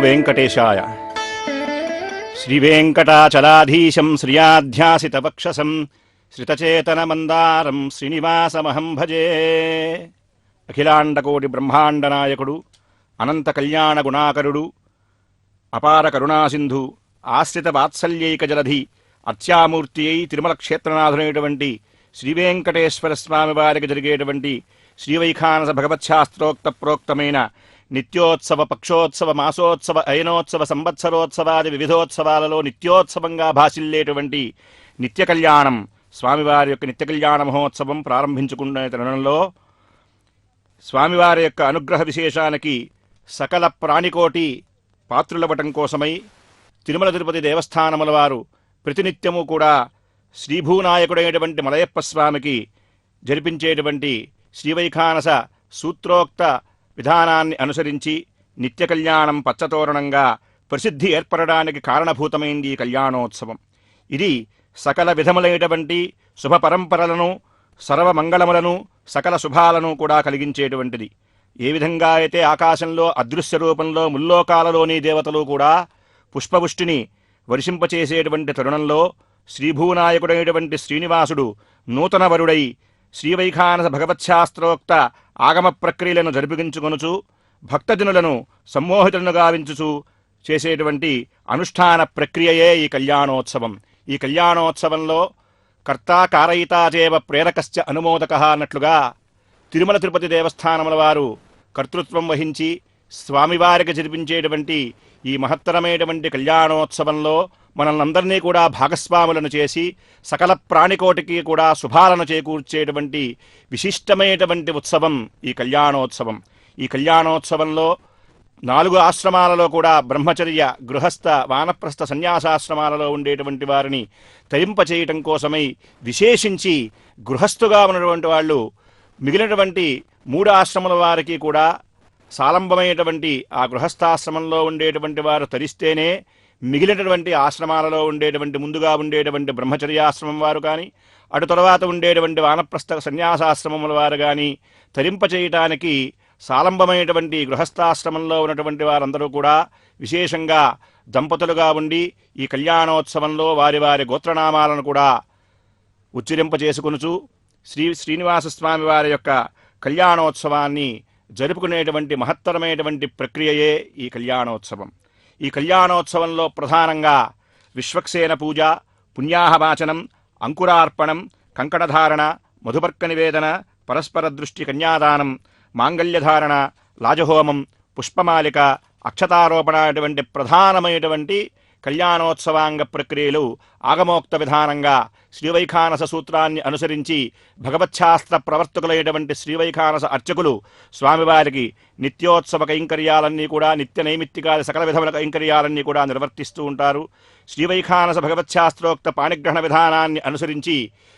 వెంకటేశాయ. శ్రీవేంకటాచలాధీశం శ్రియాధ్యాసితవక్షసం శ్రితచేతనమందారం శ్రీనివాసమహం భజే. అఖిలాండకోటి బ్రహ్మాండ నాయకుడు, అనంత కళ్యాణ గుణాకరుడు, అపార కరుణాసింధు, ఆశ్రిత వాత్సల్యైక జలధి, అర్చామూర్తి అయి తిరుమల క్షేత్రనాథునైనటువంటి శ్రీవేంకటేశ్వర స్వామి వారికి జరిగేటువంటి శ్రీవైఖానస భగవత్శాస్త్రోక్త ప్రోక్తమైన నిత్యోత్సవ, పక్షోత్సవ, మాసోత్సవ, అయనోత్సవ, సంవత్సరోత్సవాది వివిధోత్సవాలలో నిత్యోత్సవంగా భాసిల్లేటువంటి నిత్య కళ్యాణం, స్వామివారి యొక్క నిత్య కళ్యాణ మహోత్సవం ప్రారంభించుకునే తరుణంలో స్వామివారి యొక్క అనుగ్రహ విశేషానికి సకల ప్రాణికోటి పాత్రులవటం కోసమై తిరుమల తిరుపతి దేవస్థానముల వారు ప్రతినిత్యము కూడా శ్రీభూనాయకుడైనటువంటి మలయప్ప స్వామికి జరిపించేటువంటి శ్రీవైఖానస సూత్రోక్త విధానాన్ని అనుసరించి నిత్య కళ్యాణం పచ్చతోరణంగా ప్రసిద్ధి ఏర్పడడానికి కారణభూతమైంది ఈ కళ్యాణోత్సవం. ఇది సకల విధములైనటువంటి శుభ పరంపరలను, సర్వమంగళములను, సకల శుభాలను కూడా కలిగించేటువంటిది. ఏ విధంగా అయితే ఆకాశంలో అదృశ్య రూపంలో ముల్లోకాలలోని దేవతలు కూడా పుష్పవృష్టిని వర్షింపచేసేటువంటి తరుణంలో శ్రీభూనాయకుడైనటువంటి శ్రీనివాసుడు నూతన వరుడై శ్రీవైఖానస భగవత్శాస్త్రోక్త ఆగమ ప్రక్రియలను జరిపించుకొనుచు భక్తజనులను సమ్మోహితులను గావించుచు చేసేటువంటి అనుష్ఠాన ప్రక్రియయే ఈ కళ్యాణోత్సవం. ఈ కళ్యాణోత్సవంలో కర్తా కారయితాచేవ ప్రేరకశ్చ అనుమోదక అన్నట్లుగా తిరుమల తిరుపతి దేవస్థానముల వారు కర్తృత్వం వహించి స్వామివారికి జరిపించేటువంటి ఈ మహత్తరమైనటువంటి కళ్యాణోత్సవంలో మనల్నందరినీ కూడా భాగస్వాములను చేసి సకల ప్రాణికోటికి కూడా శుభాలను చేకూర్చేటువంటి విశిష్టమైనటువంటి ఉత్సవం ఈ కళ్యాణోత్సవం. ఈ కళ్యాణోత్సవంలో 4 ఆశ్రమాలలో కూడా బ్రహ్మచర్య, గృహస్థ, వానప్రస్థ, సన్యాసాశ్రమాలలో ఉండేటువంటి వారిని తరింపచేయటం కోసమై విశేషించి గృహస్థుగా ఉన్నటువంటి వాళ్ళు మిగిలినటువంటి 3 ఆశ్రమాల వారికి కూడా సాలంబమైనటువంటి ఆ గృహస్థాశ్రమంలో ఉండేటువంటి వారు తరిస్తేనే మిగిలినటువంటి ఆశ్రమాలలో ఉండేటువంటి ముందుగా ఉండేటువంటి బ్రహ్మచర్యాశ్రమం వారు కానీ, అటు తర్వాత ఉండేటువంటి వానప్రస్థ సన్యాసాశ్రమముల వారు కానీ తరింపచేయటానికి సాలంబమైనటువంటి గృహస్థాశ్రమంలో ఉన్నటువంటి వారందరూ కూడా విశేషంగా దంపతులుగా ఉండి ఈ కళ్యాణోత్సవంలో వారి వారి గోత్రనామాలను కూడా ఉచ్చరింపచేసుకొనుచు శ్రీనివాసస్వామి వారి యొక్క కళ్యాణోత్సవాన్ని జరుపుకునేటువంటి మహత్తరమైనటువంటి ప్రక్రియయే ఈ కళ్యాణోత్సవం. ఈ కళ్యాణోత్సవంలో ప్రధానంగా విశ్వక్సేన పూజ, పుణ్యాహవాచనం, అంకురార్పణం, కంకణధారణ, మధుపర్క నివేదన, పరస్పర దృష్టి కన్యాదానం, మాంగళ్యధారణ, లాజహోమం, పుష్పమాలిక, అక్షతారోపణ అటువంటి ప్రధానమైనటువంటి కళ్యాణోత్సవాంగ ప్రక్రియలు ఆగమోక్త విధానంగా శ్రీవైఖానస సూత్రాన్ని అనుసరించి భగవచ్ఛాస్త్ర ప్రవర్తకులైనటువంటి శ్రీవైఖానస అర్చకులు స్వామివారికి నిత్యోత్సవ కైంకర్యాలన్నీ కూడా, నిత్య నైమిత్తికాది సకల విధముల కైంకర్యాలన్నీ కూడా నిర్వర్తిస్తూ ఉంటారు. శ్రీవైఖానస భగవచ్ఛాస్త్రోక్త పాణిగ్రహణ విధానాన్ని అనుసరించి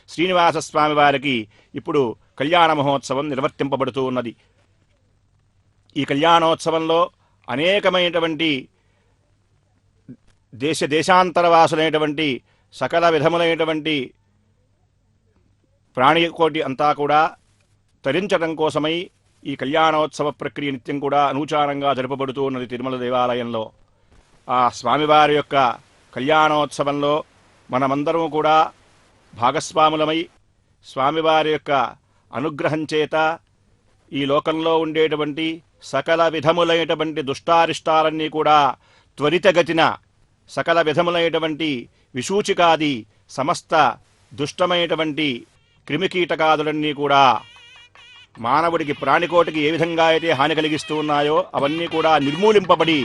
శ్రీనివాస స్వామివారికి ఇప్పుడు కళ్యాణ మహోత్సవం నిర్వర్తింపబడుతూ ఉన్నది. ఈ కళ్యాణోత్సవంలో అనేకమైనటువంటి దేశాంతరవాసులైనటువంటి సకల విధములైనటువంటి ప్రాణికోటి అంతా కూడా తరించడం కోసమై ఈ కళ్యాణోత్సవ ప్రక్రియ నిత్యం కూడా అనూచారంగా జరపబడుతూ ఉన్నది తిరుమల దేవాలయంలో. ఆ స్వామివారి యొక్క కళ్యాణోత్సవంలో మనమందరము కూడా భాగస్వాములమై స్వామివారి యొక్క అనుగ్రహం చేత ఈ లోకంలో ఉండేటువంటి సకల విధములైనటువంటి దుష్టారిష్టాలన్నీ కూడా త్వరితగతిన సకల విధములైనటువంటి విసూచికాది సమస్త దుష్టమైనటువంటి క్రిమికీటకాదులన్నీ కూడా మానవుడికి, ప్రాణికోటికి ఏ విధంగా అయితే హాని కలిగిస్తూ ఉన్నాయో అవన్నీ కూడా నిర్మూలింపబడి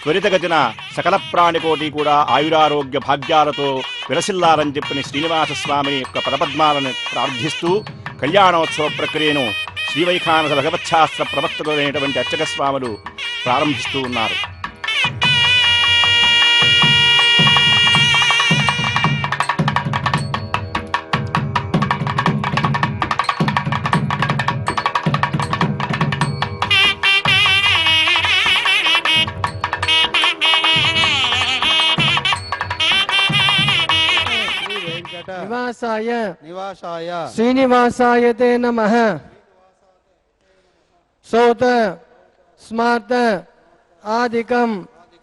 త్వరితగతిన సకల ప్రాణికోటి కూడా ఆయురారోగ్య భాగ్యాలతో విలసిల్లాలని చెప్పిన శ్రీనివాస స్వామి యొక్క పదపద్మాలను ప్రార్థిస్తూ కళ్యాణోత్సవ ప్రక్రియను శ్రీవైఖానస భగవచ్ఛాస్త్ర ప్రవర్తకులైనటువంటి అర్చక స్వాములు ప్రారంభిస్తూ ఉన్నారు. निवासाय श्रीनिवासाय ते नमः। सौत स्मार्त आदिकं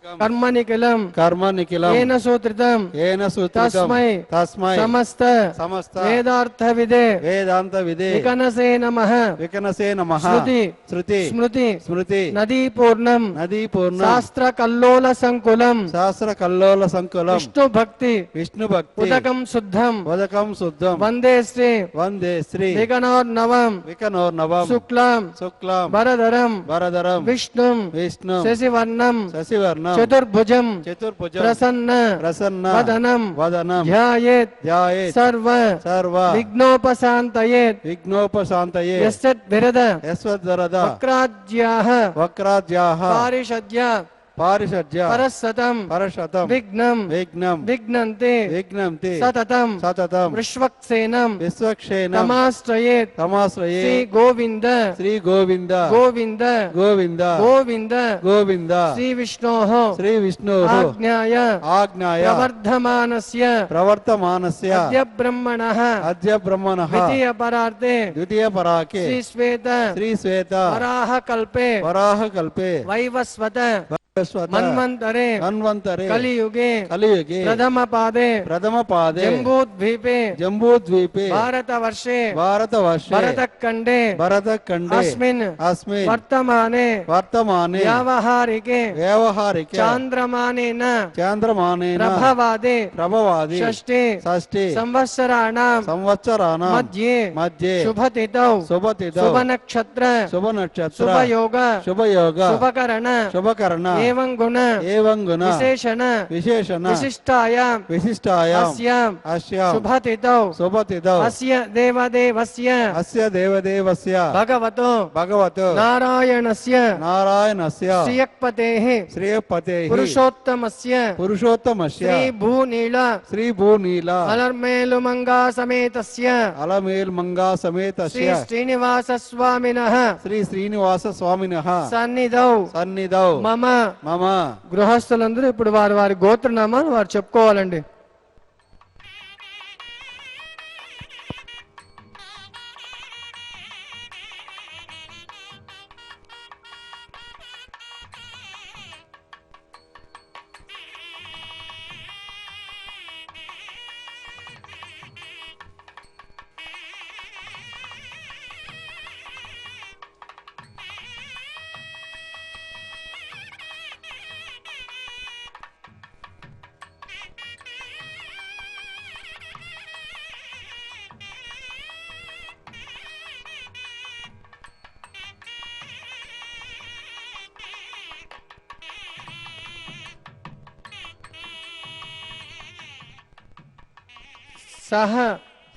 कर्म निखिलम कर्म निखिलम येन सूत्रितम येन सूत्रितम तस्मै तस्मै समस्त समस्त वेदार्थ विदे वेदांत विदे विकनसे नमः विकनसे नमः श्रुति श्रुति स्मृति स्मृति नदी पूर्णम नदी पूर्ण शास्त्र कल्लोल संकुलम शास्त्र कल्लोल संकुलम विष्णु भक्ति विष्णु भक्ति उदकम शुद्धम वदकम शुद्धम वंदे श्री वंदे श्री विकनोर्नवम विकनोर्नवम शुक्लाम शुक्लाम वरदरम वरदरम विष्णुम विष्णु शशिवर्णम शशिवर्णम चतुर्भुजम चतुर्भुजम प्रसन्न प्रसन्न वदनम वदनम ध्यायेत् ध्यायेत् सर्व सर्व विघ्नोपशान्तयेत् विघ्नोपशान्तये यस्यद्भिरद यस्वद्वरद वक्राज्याः वक्राद्याः पारिषद्य पारिषद्य परशतं परशतम विघ्नं विघ्नं विघ्नन्ते विघ्नन्ति सततं सततम विश्वक्सेनं विश्वक्षेणम तमाश्रयेत् तमाश्रये श्री गोविंद श्री गोविंद गोविंद गोविंद गोविंद गोविंद श्री विष्णोः श्री विष्णोः आज्ञाय आज्ञाय प्रवर्धमानस्य प्रवर्तमानस्य अद्य ब्रह्मणः अद्य ब्रह्मणः द्वितीय परार्थे द्वितीय पराके श्री श्वेत श्री श्वेत वराह कल्पे वराह कल्पे वैवस्वत वैवस्वत मन्वन्तरे मन्वन्तरे कलियुगे कलियुगे प्रथम पादे प्रथम पादे जम्बूद्वीपे जम्बूद्वीपे भारतवर्षे भारतवर्षे भरतखण्डे भरतखण्डे अस्मिन् अस्मिन् वर्तमाने वर्तमाने व्यावहारिके व्यावहारिके चान्द्रमानेन चान्द्रमानेन प्रभवादे प्रभवादि षष्ठे षष्ठे संवत्सराणां संवत्सराणां मध्ये मध्ये शुभतिथौ शुभतिथौ शुभनक्षत्र शुभनक्षत्र शुभयोग शुभयोग शुभकरण शुभकर्ण एवं गुण एवं गुण विशेषण विशेषण विशिष्टायां विशिष्टायाम् अस्यां अस्याम् शुभतिथौ शुभतिथौ अस्य देवदेवस्य अस्य देवदेवस्य भगवतो भगवतो नारायणस्य नारायणस्य श्रियक्पतेः श्रेयपतेः पुरुषोत्तमस्य पुरुषोत्तमस्य श्रीभूनील श्रीभूनील अलर्मेलुमङ्गा समेतस्य अलमेल्मङ्गा श्री समेतस्य श्रीनिवासस्वामिनः श्री श्रीनिवास स्वामिनः సన్నిధౌ సన్నిధౌ మమ మమ గృహస్థులందరూ ఇప్పుడు వారి వారి గోత్రనామాలు వారు చెప్పుకోవాలండి. సహ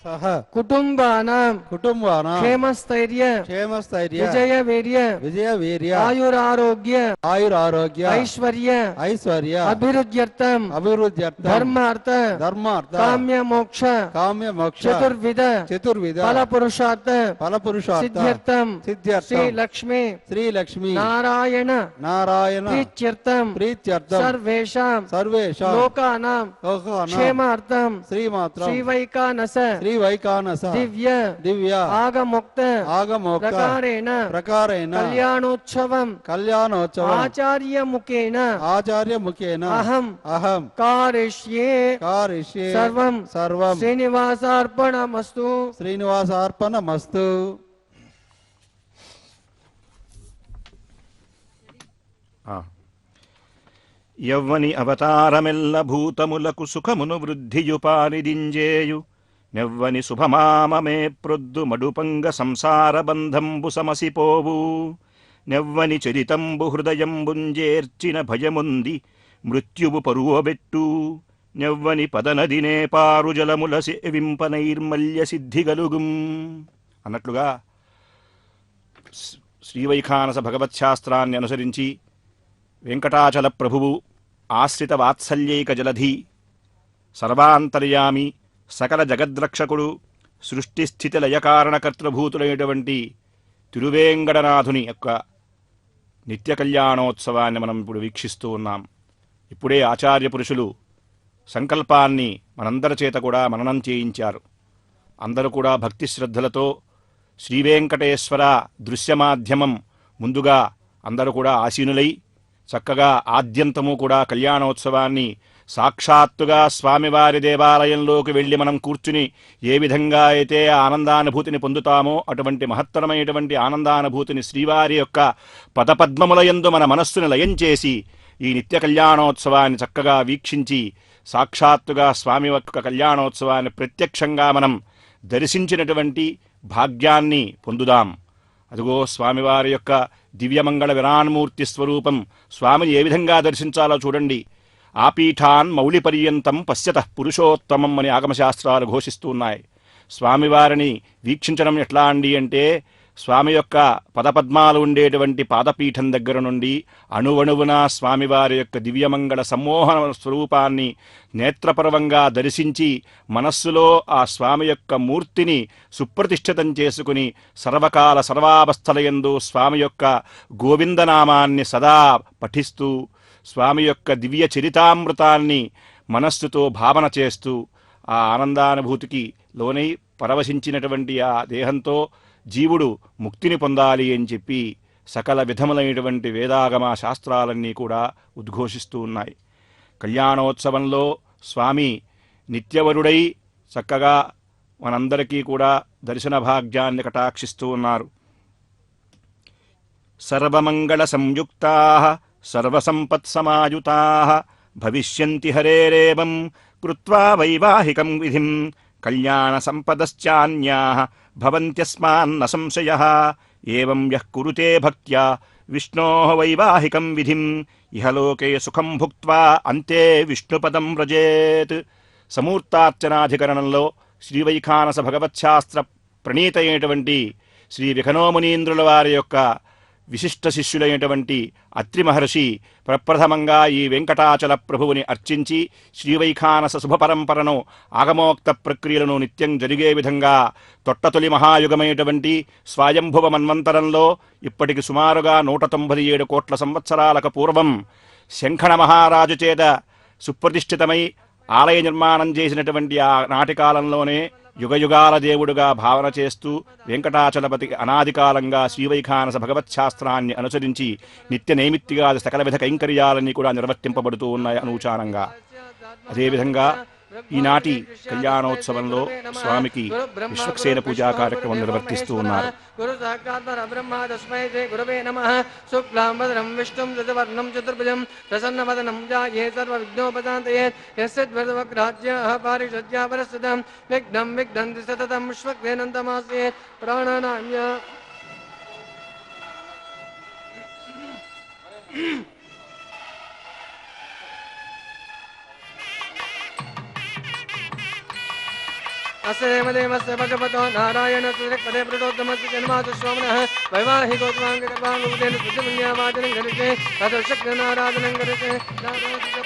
సహ కుటుంబానాం కుటుంబానాం క్షేమస్థైర్య క్షేమస్థైర్య విజయ వీర్య విజయ వీర్య ఆయురారోగ్య ఆయురారోగ్య ఐశ్వర్య ఐశ్వర్య అభివృద్ధ్యర్థం అభివృద్ధ్యర్థం ధర్మార్థ ధర్మార్థ కామ్య మోక్ష కామ్య మోక్ష చతుర్విధ చతుర్విధ ఫల పురుషార్థ ఫల పురుషార్థ సిద్ధ్యర్థం సిద్ధ్యర్థం శ్రీ లక్ష్మి శ్రీ లక్ష్మి నారాయణ నారాయణ ప్రీత్యర్థం ప్రీత్యర్థం సర్వేషాం సర్వేషాం లోకానాం లోకానాం క్షేమార్థం శ్రీమాత్రం శ్రీవైకానస శ్రీ వైకానస దివ్య దివ్య ఆగమోక్త ఆగమోక్త ప్రకారేణ ప్రకారేణ కళ్యాణోత్సవం కళ్యాణోత్సవం ఆచార్య ముఖేన ఆచార్య ముఖేన అహం అహం కారిష్యే కారిష్యే సర్వం సర్వం శ్రీనివాసార్పణమస్తు. శ్రీనివాసార్పణమస్తు. యవ్వని అవతారమెల్ల భూతములకు సుఖమును వృద్ధియుపానిదింజేయు నెవ్వని శుభమామమే ప్రొద్దు మడుపంగ సంసార బంధంబు సమసిపోవు నెవ్వని చరితంబు హృదయంబుంజేర్చిన భయముంది మృత్యువు పరువబెట్టు నెవ్వని పదనదినే పారు జలముల సేవింపనైర్మల్య సిద్ధిగలుగుం అన్నట్లుగా శ్రీవైఖానస భగవత్శాస్త్రాన్ని అనుసరించి వెంకటాచల ప్రభువు ఆశ్రిత వాత్సల్యైక జలధి సర్వాంతర్యామి సకల జగద్రక్షకుడు సృష్టిస్థితి లయకారణకర్తృభూతులైనటువంటి తిరువేంగడనాథుని యొక్క నిత్య కళ్యాణోత్సవాన్ని మనం ఇప్పుడు వీక్షిస్తూ ఉన్నాం. ఇప్పుడే ఆచార్య పురుషులు సంకల్పాన్ని మనందరి చేత కూడా మననం చేయించారు. అందరూ కూడా భక్తి శ్రద్ధలతో శ్రీవేంకటేశ్వర దృశ్యమాధ్యమం ముందుగా అందరూ కూడా ఆసీనులై చక్కగా ఆద్యంతము కూడా కళ్యాణోత్సవాన్ని సాక్షాత్తుగా స్వామివారి దేవాలయంలోకి వెళ్ళి మనం కూర్చుని ఏ విధంగా అయితే ఆనందానుభూతిని పొందుతామో అటువంటి మహత్తరమైనటువంటి ఆనందానుభూతిని శ్రీవారి యొక్క పదపద్మములయందు మన మనస్సును లయం చేసి ఈ నిత్య కళ్యాణోత్సవాన్ని చక్కగా వీక్షించి సాక్షాత్తుగా స్వామి యొక్క కళ్యాణోత్సవాన్ని ప్రత్యక్షంగా మనం దర్శించినటువంటి భాగ్యాన్ని పొందుదాం. అదిగో స్వామివారి యొక్క దివ్యమంగళ విరాన్మూర్తి స్వరూపం స్వామిని ఏ విధంగా దర్శించాలో చూడండి. ఆపీఠాన్ మౌళిపర్యంతం పశ్యతః పురుషోత్తమం అని ఆగమశాస్త్రాలు ఘోషిస్తూ ఉన్నాయి. స్వామివారిని వీక్షించడం ఎట్లా అండి అంటే స్వామి యొక్క పదపద్మాలు ఉండేటువంటి పాదపీఠం దగ్గర నుండి అణువణువున స్వామివారి యొక్క దివ్యమంగళ సమ్మోహన స్వరూపాన్ని నేత్రపర్వంగా దర్శించి మనస్సులో ఆ స్వామి యొక్క మూర్తిని సుప్రతిష్ఠితం చేసుకుని సర్వకాల సర్వావస్థలయందు స్వామి యొక్క గోవిందనామాన్ని సదా పఠిస్తూ స్వామి యొక్క దివ్య చరితామృతాన్ని మనస్సుతో భావన చేస్తూ ఆ ఆనందానుభూతికి లోనై పరవశించినటువంటి ఆ దేహంతో జీవుడు ముక్తిని పొందాలి అని చెప్పి సకల విధములైనటువంటి వేదాగమ శాస్త్రాలన్నీ కూడా ఉద్ఘోషిస్తూ ఉన్నాయి. కళ్యాణోత్సవంలో స్వామి నిత్యవరుడై చక్కగా మనందరికీ కూడా దర్శన భాగ్యాన్ని కటాక్షిస్తూ ఉన్నారు. సర్వమంగళ సంయుక్తా సర్వసంపత్సమాయుతా భవిష్యంతి హరేరేవం కృత్వా వైవాహికం విధిం కళ్యాణ సంపదశ్చాన్యాః భవంత్యస్మాన్న సంశయః ఏవం యః కురుతే భక్త్యా విష్ణోః వైవాహికం విధిం ఇహలోకే సుఖం భుక్త్వా అంతే విష్ణుపదం వ్రజేత్. సమూర్తార్చనాధికరణంలో శ్రీవైఖానస భగవత్శాస్త్ర ప్రణీత అయినటువంటి శ్రీ విఖనోమునీంద్రుల వారి యొక్క విశిష్ట శిష్యులైనటువంటి అత్రి మహర్షి ప్రప్రథమంగా ఈ వెంకటాచల ప్రభువుని అర్చించి శ్రీవైఖానస శుభపరంపరను ఆగమోక్త ప్రక్రియలను నిత్యం జరిగే విధంగా తొట్టతొలి మహాయుగమైనటువంటి స్వయంభువ మన్వంతరంలో ఇప్పటికి సుమారుగా 197 కోట్ల సంవత్సరాలకు పూర్వం శంఖణ మహారాజు చేత సుప్రతిష్ఠితమై ఆలయ నిర్మాణం చేసినటువంటి ఆ నాటి కాలంలోనే యుగయుగాల దేవుడుగా భావన చేస్తూ వెంకటాచలపతి అనాదికాలంగా శ్రీవైఖానస భగవత్శాస్త్రాన్ని అనుసరించి నిత్య నైమిత్తిగా సకల విధ కైంకర్యాలన్నీ కూడా నిర్వర్తింపబడుతూ ఉన్నాయి అనూచానంగా. అదేవిధంగా ఈనాటి కళ్యాణోత్సవంలో స్వామికి విశ్వక్సేన పూజా కార్యక్రమం నిర్వర్తిస్తూ ఉన్నారు. గురు సాక్షాత్ పరబ్రహ్మ తస్మై శ్రీ గురవే నమః. శుక్లాంబరధరం విష్ణుం చతుర్వర్ణం చతుర్భుజం ప్రసన్నవదనం ధ్యాయే సర్వవిఘ్నోపశాంతయే యస్యద్వరదవగ్రాజ్యాః పారిషద్యా పరస్సుతం విఘ్నం విఘ్నంతి సతతం విశ్వక్సేనంతమాస్యే ప్రాణానామ్య अस्य देवदेवस्य भगवतो नारायणस्य पदे प्रणोतमस्य जन्मात् स्वामिनः वैवाहिकोत्वाङ्गकर्वाङ्गुदेन सुजमुन्यावाचनं करिते तदशक्तिनाराधनं करिते नारायणस्य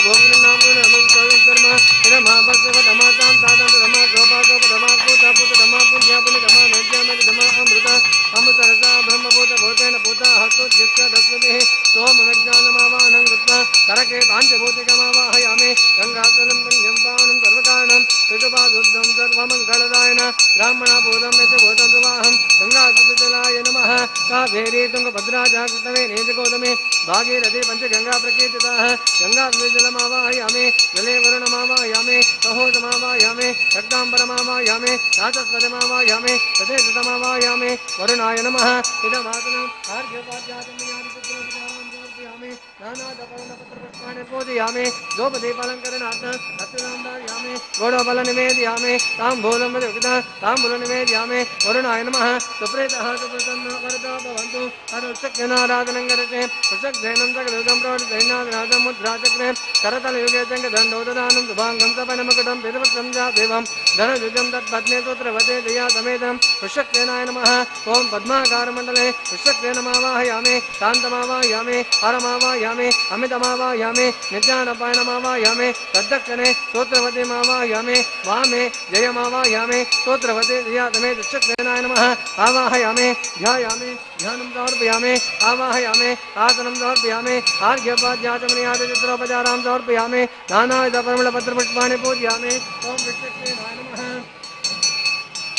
भोगिनं नामोनमस्कर्म इदमापस्यवदमासां तादं रमा गोपागोपदमापूतापूतदमा पुण्यपुण्यदमा नैद्यामदमा अमृता अमृतरसा ब्रह्मभूतभूतेन पूता हस्तोद्यस्य दस्मतिः सोमविज्ञानमावाहनं कृत्वा करके पाञ्चभूतिकमावाहयामि गङ्गाजलं पुण्यं सर्वकारणं ऋतुपादुद्धं सर्वमङ्गलदायन ब्राह्मणाभूतं यशभूतं सुवाहं गङ्गासुतजलाय नमः. कावेरी तुङ्गभद्रा जागृतमे नीतिगौतमे भागीरथी पञ्चगङ्गा प्रकीर्तिताः गङ्गाजलमावाहयामि जले वरुणमावाहयामि सहोदमावाहयामि रक्ताम्बरमावाहयामि राजस्वरमावाहयामि प्रदेशतमावाहयामि वरुणाय नमः. इदमातनम् आर्घ्यपाद्यातमयामि नानादपर्णपत्रपुष्पाणि पूजयामि गोपदीपालङ्करणार्थं हस्तनाम्दार्यामि गोडोबलनिवेदयामि ताम्बूलं वदुक्ता ताम्बूलनिवेदयामि वरुणाय नमः. सुप्रीतः सुप्रसन्नो वरदो भवन्तु अनुशक्यनाराधनं करते पृषक्जैनं सकलयुगं प्रवृत्तैनादिनाथं मुद्राचक्रे करतलयुगे चङ्गदण्डोददानं शुभाङ्गं सपनमकुटं पितृवत्सं जादेवं धनयुजं तत्पत्ने सूत्रवते दया समेतं पृषक्सेनाय नमः. ॐ पद्माकारमण्डले पृषक्सेनमावाहयामि शान्तमावाहयामि हरमावाहयामि अमितमावाहयामि नित्यानपायणमावाहयामि तद्दक्षिणे सूत्रवतीमावाहयामि वामे जयमावाहयामि सूत्रवती दया समे पृषक्सेनाय नमः. आवाहयामि ध्यायामि ध्यानं समर्पयामि आवाहयामि आसनं समर्पयामि आर्घ्यपाद्याचमनीयादिचित्रोपचारां समर्पयामि नानाविधपरिमलपत्रपुष्पाणि पूजयामि. ॐ विष्णुसेनाय नमः.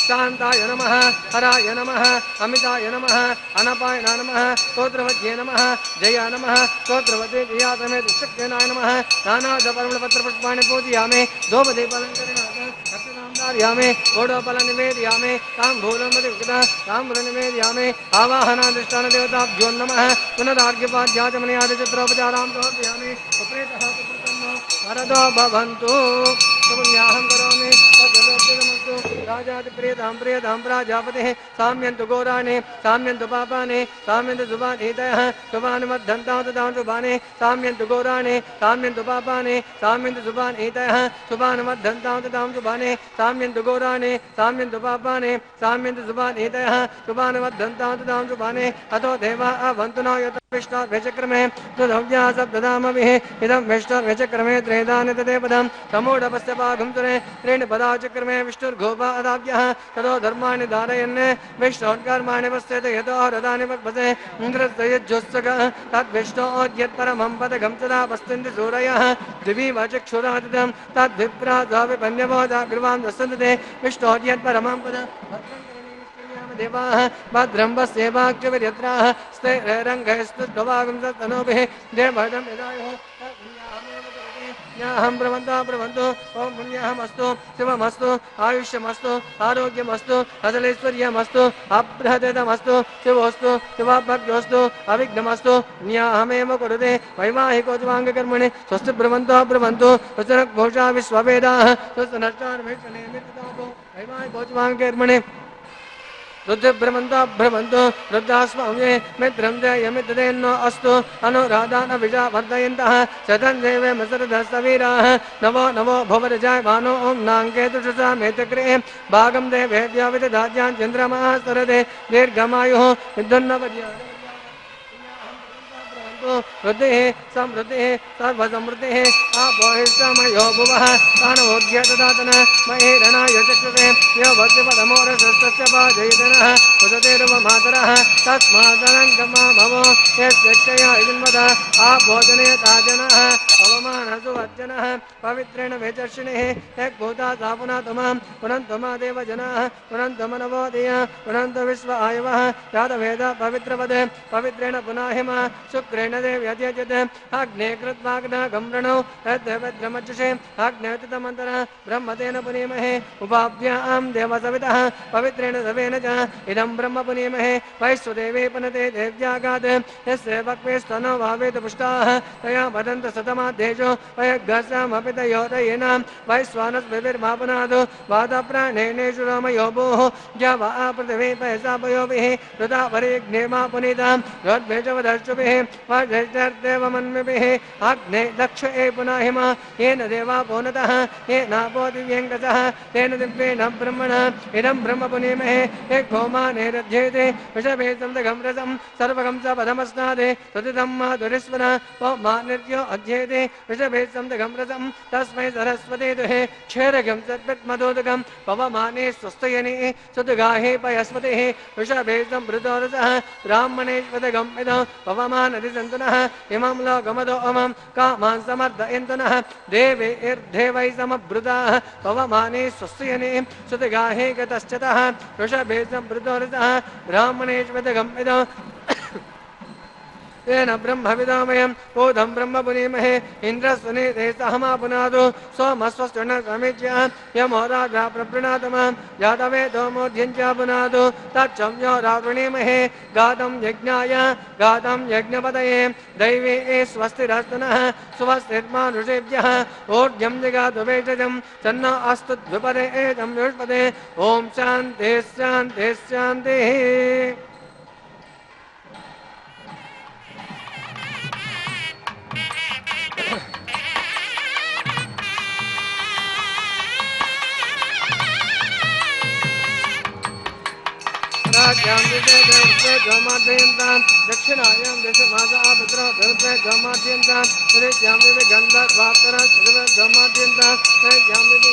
शांताय नमः हराय नमः अमिताय नमः अनपाय नमः स्तोत्रवज्ञे नमः जय नमः स्तोत्रवते जयातमे दुष्टक्यनाय नमः नानादपरमपत्रपुष्पाणि पूजयामि धूपदीपालङ्करणार्यामे घोडोपलनिवेदयामि ताम्बूलनिवेदयामि आवाहनाधिष्ठानदेवताभ्यो नमः पुनरार्घ्यपाद्याचमनयादिचित्रोपचारां समर्पयामि उपरेतः सुप्रसन्नो वरदो भवन्तु पुण्याहं करोमि तद्वदोक्तिरमस्तु राजातिप्रियतां प्रियतां प्राजापतिः साम्यन्तु घोराणि साम्यन्तु पापानि साम्यन्तु शुभानीतयः शुभानुमद्धन्तां तदां शुभानि साम्यन्तु घोराणि साम्यन्तु पापानि साम्यन्तु शुभानीतयः शुभानुमद्धन्तां तदां शुभानि साम्यन्तु घोराणि साम्यन्तु पापानि साम्यन्तु शुभानीतयः शुभानुमद्धन्तां तदां शुभानि अतो देवा अवन्तु नो यत विष्णुर्व्यचक्रमे तदव्या सप्तदामभिः इदं विष्णुर्व्यचक्रमे त्रेदानि तदेपदं समूढपस्य पाघं तुरे त्रीणि पदाचक्रमे विष्णुर्गोपादाभ्यः ततो धर्माणि धारयन् विष्णोत्कर्माणि पश्यते यतो रथानि पद्मसे इन्द्रस्तयज्जोत्सकः तद्विष्णोद्यत्परमं पदगं सदा पश्यन्ति सूरयः दिवि वचक्षुरादितं तद्विप्राद्वाविपन्यवो जागृवां दस्सन्ते विष्णोद्यत्परमं पदं देवाः भद्रं पश्येवाक्षविर्यत्राः स्तेरङ्गैस्तुष्टवागं सत्तनोभिः देवदं यदायुः पुण्याहं प्रवन्तु ओं पुण्याहमस्तु शिवमस्तु आयुष्यमस्तु आरोग्यमस्तु अचलेश्वर्यमस्तु अप्रहतमस्तु शिवोस्तु शिवाभक्तोस्तु अविघ्नमस्तु पुण्याहमेव कुरुते वैवाहिकोत्वाङ्गकर्मणि स्वस्ति ब्रवन्तु स्वस्तिनघोषा विश्ववेदाः स्वस्तिनष्टार्भेक्षणे वैवाहिकोत्वाङ्गकर्मणि रुद्रभ्रमन्तो रुद्रास्मये मित्रं जयमित्रेन्नो अस्तु अनुराधान विजा वर्धयन्तः शतञ्जेवे मसरदस्तवीराः नवो भवरजायमानो ॐ नाङ्केतुषसा मेतक्रे भागं देवेभ्यः विदधाज्यां चन्द्रमाः सरदे दीर्घमायुः विद्वन्नवर्या वृद्धिः समृद्धिः सर्वसमृद्धिः आपोहिष्टमयो भुवः तानवोद्यतदातन महेरणाय चक्षुषे यो भक्तिपदमोरसस्तस्य भाजयितनः उदतेर्वमातरः तस्मादनङ्गमा भवो यस्यक्षया इन्वद आभोजने ताजनः अवमानसुवर्जनः पवित्रेण वेचर्षिणिः यग्भूता सा पुनः पुनन्तमा देवजनाः पुनन्तमनवोदय पुनन्त विश्व आयवः जातवेद पवित्रवद पवित्रेण पुनाहिम शुक्रेण देव्यत्यजत अग्ने कृत्वाग्नः गम्रणौ तद्भद्रमजुषे अग्नेतमन्तरः ब्रह्मतेन पुनीमहे उपाभ्यां देवसवितः पवित्रेण सवेन च इदं ब्रह्म पुनीमहे वैश्वदेवे पुनते देव्यागात् यस्य वक्वे स्तनो भावेत पुष्टाः तया वदन्त सतमाध्येषु वयग्रसामपि तयोदयेनां वैश्वानस्मिर्मापनादो वादप्राणेनेषु रामयो भोः जवा पृथिवी पयसापयोभिः ऋता परिघ्नेमा पुनीतां रद्भेषवदर्शुभिः वज्रैर्देवमन्विभिः अग्ने दक्ष ए पुनाहिम येन देवा पोनतः येनापो दिव्यङ्गतः तेन दिव्येन ब्रह्मणा इदं ब्रह्म पुनीमहे एकोमानेरध्येते वृषभे सन्दगं रसं सर्वगं स पदमस्नादे तदिदं माधुरीश्वर मानिर्यो अध्येते वृषभे सन्दगं रसं तस्मै सरस्वते दुहे क्षेरगं सद्विद्मदोदकं पवमाने स्वस्तयने सुदगाहे पयस्पतिः वृषभे संवृतोरसः ब्राह्मणेष्वदगं इदं पवमानदिसन्तुनः इमं लोकमदो अमं कामान् समर्दयन्तनः देवैर्देवै समभृताः पवमाने स्वस्तयने सुदगाहे गतश्चतः वृषभे संवृतोरसः ब्राह्मणेष्वदगं इदं तेन ब्रह्मविदामयं बोधं ब्रह्म पुनीमहे इन्द्रस्वनीते सहमापुनादो सोमस्वस्त्वन समीच्य यमो राजा प्रवृणातमं जातवेदो मोध्यञ्च पुनादो तच्छं यो रावृणीमहे गातं यज्ञाय गातं यज्ञपतये दैवे स्वस्तिरस्तनः स्वस्तिर्मानुषेभ्यः ऊर्ध्यं जगातु वेषजं तन्न अस्तु द्विपदे एतं विष्पदे ॐ शान्तिः शान्तिः शान्तिः दक्षिणायां दशमासापत्रमाद्यन्तां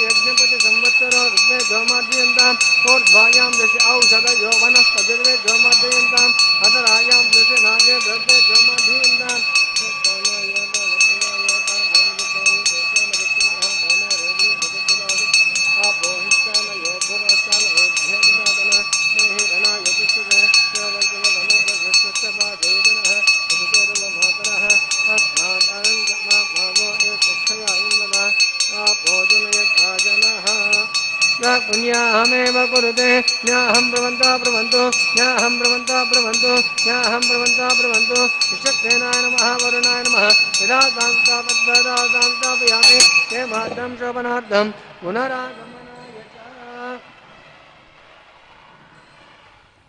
यज्ञपति संवत्सरो ऋग्वेदोमाद्यन्तां ऊर्ध्वायां दश औषधयो वनस्पतिर्वेदोमाद्यन्ताम् अतरायां दश नागे द्रव्येदोमाद्यन्ताम् आपोहिष्टान योगुवस्तान पुण्याहमेव कुरुते न्याहं ब्रवन्ता ब्रवन्तु न्याहं ब्रवन्ता ब्रवन्तु न्याहं ब्रवन्ता ब्रवन्तु विशक्तेनाय नमः वरुणाय नमः विधातां स्थापद्वदातां स्थापयामि ते मात्रं शोभनार्थं पुनरागमनाय च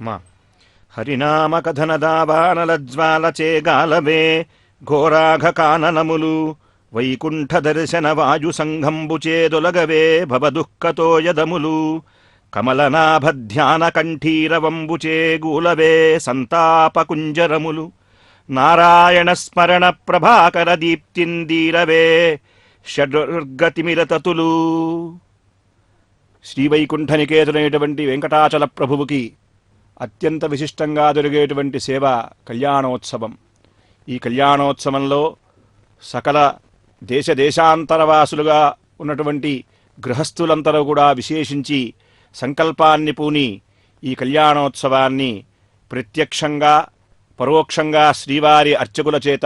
మా హరినామ కథనదావానలజ్వాలచే గాలవే ఘోరాఘ కాననములు వైకుంఠ దర్శన వాయు సంఘంబుచేదొలగవే భవదుఃఖతో యదములు కమలనాభధ్యాన కంఠీరవంబుచే గూలవే సంతాపకుంజరములు నారాయణ స్మరణ ప్రభాకర దీప్తిందీరవే షడ్గతిమిరతతులు. శ్రీవైకుంఠనికేతుడైనటువంటి వెంకటాచల ప్రభువుకి అత్యంత విశిష్టంగా జరిగేటువంటి సేవ కళ్యాణోత్సవం. ఈ కళ్యాణోత్సవంలో సకల దేశాంతరవాసులుగా ఉన్నటువంటి గృహస్థులందరూ కూడా విశేషించి సంకల్పాన్ని పూని ఈ కళ్యాణోత్సవాన్ని ప్రత్యక్షంగా పరోక్షంగా శ్రీవారి అర్చకుల చేత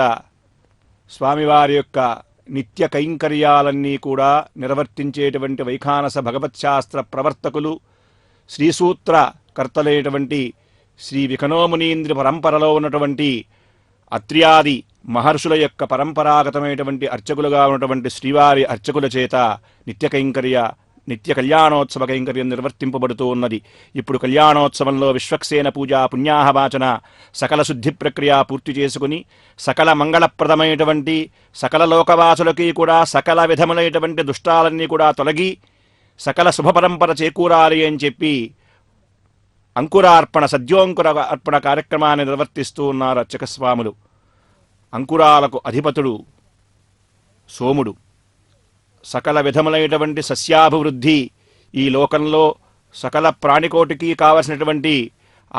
స్వామివారి యొక్క నిత్య కైంకర్యాలన్నీ కూడా నిర్వర్తించేటువంటి వైఖానస భగవత్శాస్త్ర ప్రవర్తకులు శ్రీసూత్ర కర్తలైనటువంటి శ్రీ విఖనోమునీంద్ర పరంపరలో ఉన్నటువంటి అత్ర్యాది మహర్షుల యొక్క పరంపరాగతమైనటువంటి అర్చకులుగా ఉన్నటువంటి శ్రీవారి అర్చకుల చేత నిత్య కళ్యాణోత్సవ కైంకర్యం నిర్వర్తింపబడుతూ ఉన్నది. ఇప్పుడు కళ్యాణోత్సవంలో విశ్వక్సేన పూజ పుణ్యాహవాచన సకల శుద్ధి ప్రక్రియ పూర్తి చేసుకుని సకల మంగళప్రదమైనటువంటి సకల లోకవాసులకి కూడా సకల విధములైనటువంటి దుష్టాలన్నీ కూడా తొలగి సకల శుభపరంపర చేకూరాలి అని చెప్పి అంకురార్పణ సద్యోంకుర అర్పణ కార్యక్రమాన్ని నిర్వర్తిస్తూ ఉన్నారు అర్చక స్వాములు. అంకురాలకు అధిపతుడు సోముడు. సకల విధములైనటువంటి సస్యాభివృద్ధి ఈ లోకంలో సకల ప్రాణికోటికి కావలసినటువంటి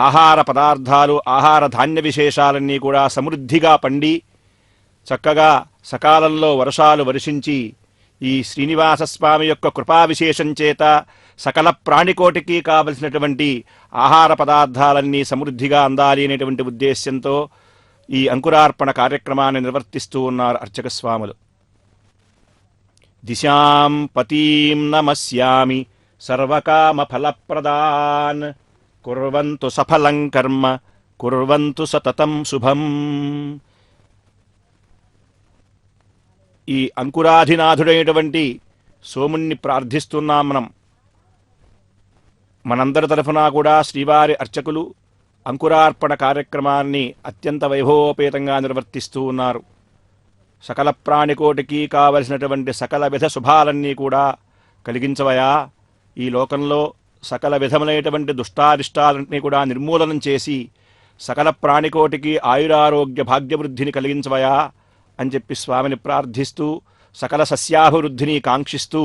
ఆహార పదార్థాలు ఆహార ధాన్య విశేషాలన్నీ కూడా సమృద్ధిగా పండి చక్కగా సకాలంలో వర్షాలు వర్షించి ఈ శ్రీనివాసస్వామి యొక్క కృపా విశేషం చేత సకల ప్రాణికోటికి కావలసినటువంటి ఆహార పదార్థాలన్నీ సమృద్ధిగా అందాలి అనేటువంటి ఉద్దేశ్యంతో ఈ అంకురార్పణ కార్యక్రమాన్ని నిర్వర్తిస్తూ ఉన్నారు అర్చక స్వాములు. దిశాం పతీం నమస్యామి సర్వకామ ఫలప్రదాన్ కుర్వంతు సఫలం కర్మ కుర్వంతు సతతం శుభం. ఈ అంకురాధినాథుడైనటువంటి సోముణ్ణి ప్రార్థిస్తున్నాం మనం. మనందరి తరఫున కూడా శ్రీవారి అర్చకులు అంకురార్పణ కార్యక్రమాన్ని అత్యంత వైభవోపేతంగా నిర్వర్తిస్తూ ఉన్నారు. సకల ప్రాణికోటికి కావలసినటువంటి సకల విధ శుభాలన్నీ కూడా కలిగించవయా. ఈ లోకంలో సకల విధములైనటువంటి దుష్టారిష్టాలన్నీ కూడా నిర్మూలనం చేసి సకల ప్రాణికోటికి ఆయురారోగ్య భాగ్యవృద్ధిని కలిగించవయా అని చెప్పి స్వామిని ప్రార్థిస్తూ సకల సస్యాభివృద్ధిని కాంక్షిస్తూ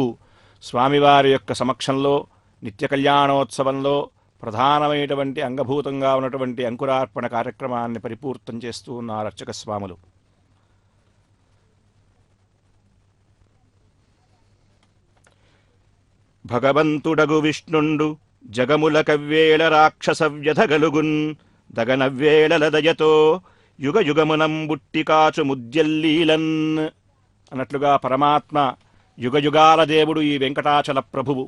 స్వామివారి యొక్క సమక్షంలో నిత్య కళ్యాణోత్సవంలో ప్రధానమైనటువంటి అంగభూతంగా ఉన్నటువంటి అంకురార్పణ కార్యక్రమాన్ని పరిపూర్తం చేస్తూ ఉన్నారు అర్చక స్వాములు. భగవంతుడగు విష్ణుండు జగముల కవ్వేళ రాక్షస వ్యధగలుగున్ దగనవ్వేళల దయతో యుగ యుగమునం బుట్టి కాచు ముద్యల్లీలన్ అన్నట్లుగా పరమాత్మ యుగయుగాల దేవుడు ఈ వెంకటాచల ప్రభువు.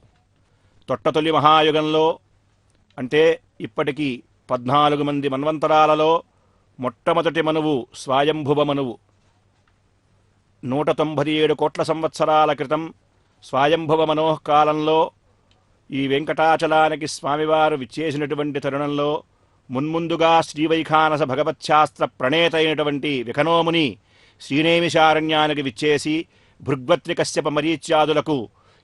తొట్టతొలి మహాయుగంలో అంటే ఇప్పటికీ 14 మంది మన్వంతరాలలో మొట్టమొదటి మనువు స్వయంభువ మనువు. 197 కోట్ల సంవత్సరాల క్రితం స్వయంభువ మనోకాలంలో ఈ వెంకటాచలానికి స్వామివారు విచ్చేసినటువంటి తరుణంలో మున్ముందుగా శ్రీవైఖానస భగవత్శాస్త్ర ప్రణేత అయినటువంటి విఖనోముని శ్రీనేమిషారణ్యానికి విచ్చేసి భృగ్వత్రి కశ్యప మరీచ్యాదులకు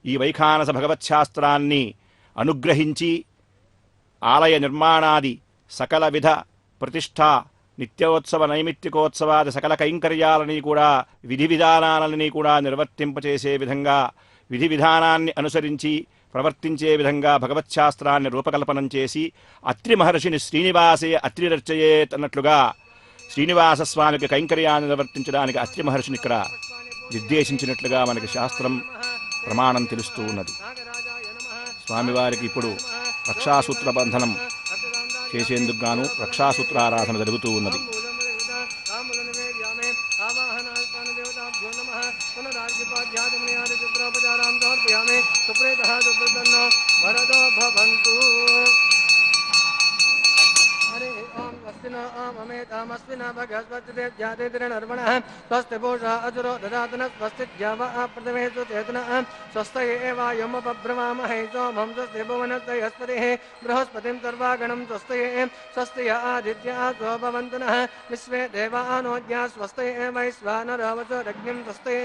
ఈ వైఖానస భగవత్శాస్త్రాన్ని అనుగ్రహించి ఆలయ నిర్మాణాది సకల విధ ప్రతిష్ఠా నిత్యోత్సవ నైమిత్తికోత్సవాది సకల కైంకర్యాలని కూడా విధి విధానాలని కూడా నిర్వర్తింపచేసే విధంగా విధి విధానాన్ని అనుసరించి ప్రవర్తించే విధంగా భగవత్శాస్త్రాన్ని రూపకల్పనం చేసి అత్రి మహర్షిని శ్రీనివాసే అత్రిరర్చయేత్ అన్నట్లుగా శ్రీనివాసస్వామికి కైంకర్యాన్ని నిర్వర్తించడానికి అత్రి మహర్షిని ఇక్కడ నిర్దేశించినట్లుగా మనకి శాస్త్రం ప్రమాణం తెలుస్తూ ఉన్నది. స్వామివారికి ఇప్పుడు రక్షాసూత్ర బంధనం చేసేందుకు గాను రక్షాసూత్రారాధన జరుగుతూ ఉన్నది. देवताभ्यो नमः पुनरार्घ्यपाध्यात्मनियादिचित्रोपचारां समर्पयामि सुप्रेतः सुप्रसन्नो वरदो भवन्तु हरे ओम स्वस्ति न ओम अमेतामस्ति न भगस्पतिर्जातिर्नर्मणः स्वस्ति पूषा अजुरो ददातु न स्वस्ति ज्यावः प्रथमेषु चेतनः स्वस्तये एवायमुपब्रवामहे सोमं स्वस्ति भुवनस्यस्पतिः बृहस्पतिं सर्वागणं स्वस्तये स्वस्ति आदित्याः स्वभवन्तु नः विश्वे देवानोज्ञा स्वस्तये वैश्वानरवसो रज्ञं स्वस्तये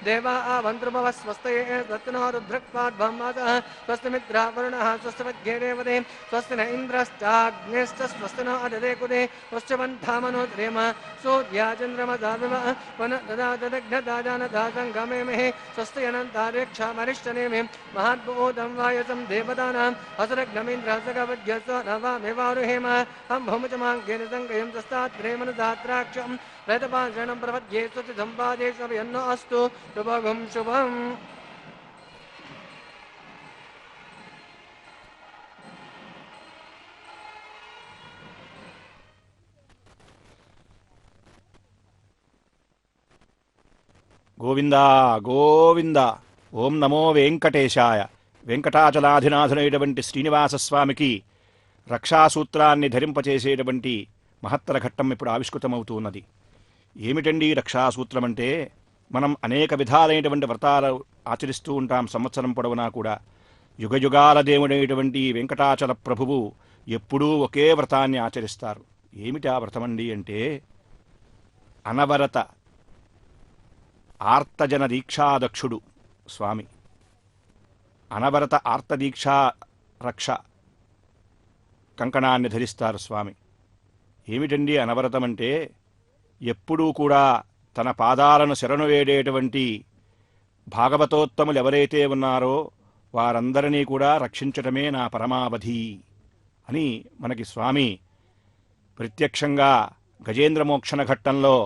देवाः वन्त्रुभवः स्वस्तये स्वस्तिनो रुद्रक्पाद्भमातः स्वस्ति मित्रावरुणः स्वस्ति मध्ये देवते स्वस्ति न इन्द्रश्चाग्निश्च स्वस्ति न अददे कुदे स्वश्चवन्धामनो द्रेम सूर्याचन्द्रमदाविव वनददादग्नदाजानदासङ्गमेमहे स्वस्ति अनन्तारेक्षामरिष्टनेमि महाद्भूतं वायसं देवतानाम् असरग्नमीन्द्रसगवद्यस्व नवामिवारुहेम हम भौमचमाङ्गेन सङ्गयं तस्तात्प्रेमनदात्राक्षं रैतपाशरणं प्रपद्ये स्वस्ति सम्पादेष्वभिन्नो अस्तु शुभगुं शुभम् గోవిందా గోవింద. ఓం నమో వెంకటేశాయ. వెంకటాచలాధినాథునైనటువంటి శ్రీనివాసస్వామికి రక్షాసూత్రాన్ని ధరింపచేసేటువంటి మహత్తర ఘట్టం ఇప్పుడు ఆవిష్కృతమవుతూ ఉన్నది. ఏమిటండి రక్షాసూత్రం అంటే, మనం అనేక విధాలైనటువంటి వ్రతాలు ఆచరిస్తూ ఉంటాం సంవత్సరం పొడవునా కూడా. యుగయుగాల దేవుడైనటువంటి వెంకటాచల ప్రభువు ఎప్పుడూ ఒకే వ్రతాన్ని ఆచరిస్తారు. ఏమిటి ఆ వ్రతమండి అంటే, అనవరత ఆర్తజన దీక్షాదక్షుడు స్వామి. అనవరత ఆర్తదీక్షా రక్ష కంకణాన్ని ధరిస్తారు స్వామి. ఏమిటండి అనవరతం అంటే, ఎప్పుడూ కూడా తన పాదాలను శరణు వేడేటువంటి భాగవతోత్తములు ఎవరైతే ఉన్నారో వారందరినీ కూడా రక్షించటమే నా పరమావధి అని మనకి స్వామి ప్రత్యక్షంగా గజేంద్ర మోక్షణ ఘట్టంలో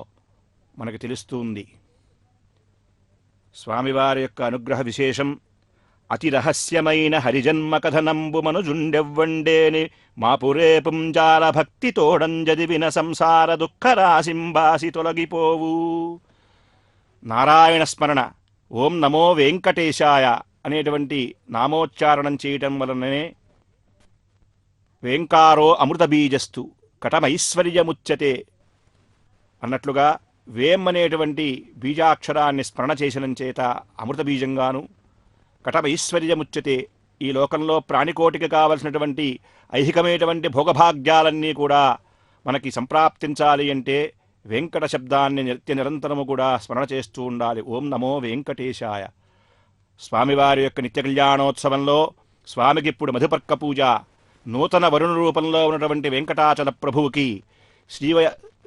మనకి తెలుస్తుంది. స్వామివారి యొక్క అనుగ్రహ విశేషం, అతి రహస్యమైన హరిజన్మ కథనంబు మనుజుండెవ్వండేని మాపురే పుంజాల భక్తి తోడంజదివిన సంసార దుఃఖరాశింబాసి తొలగిపోవు. నారాయణ స్మరణ, ఓం నమో వెంకటేశాయ అనేటువంటి నామోచ్చారణం చేయటం వలననే వేంకారో అమృతబీజస్తు కటమైశ్వర్యముచ్యతే అన్నట్లుగా వేం అనేటువంటి బీజాక్షరాన్ని స్మరణ చేసిన చేత అమృత బీజంగాను, కటమైశ్వర్యముచ్యతే ఈ లోకంలో ప్రాణికోటికి కావలసినటువంటి ఐహికమైనటువంటి భోగభాగ్యాలన్నీ కూడా మనకి సంప్రాప్తించాలి అంటే వెంకట శబ్దాన్ని నిరంతరము కూడా స్మరణ చేస్తూ ఉండాలి. ఓం నమో వెంకటేశాయ. స్వామివారి యొక్క నిత్య కళ్యాణోత్సవంలో స్వామికి ఇప్పుడు మధుపర్క పూజ, నూతన వరుణ రూపంలో ఉన్నటువంటి వెంకటాచల ప్రభువుకి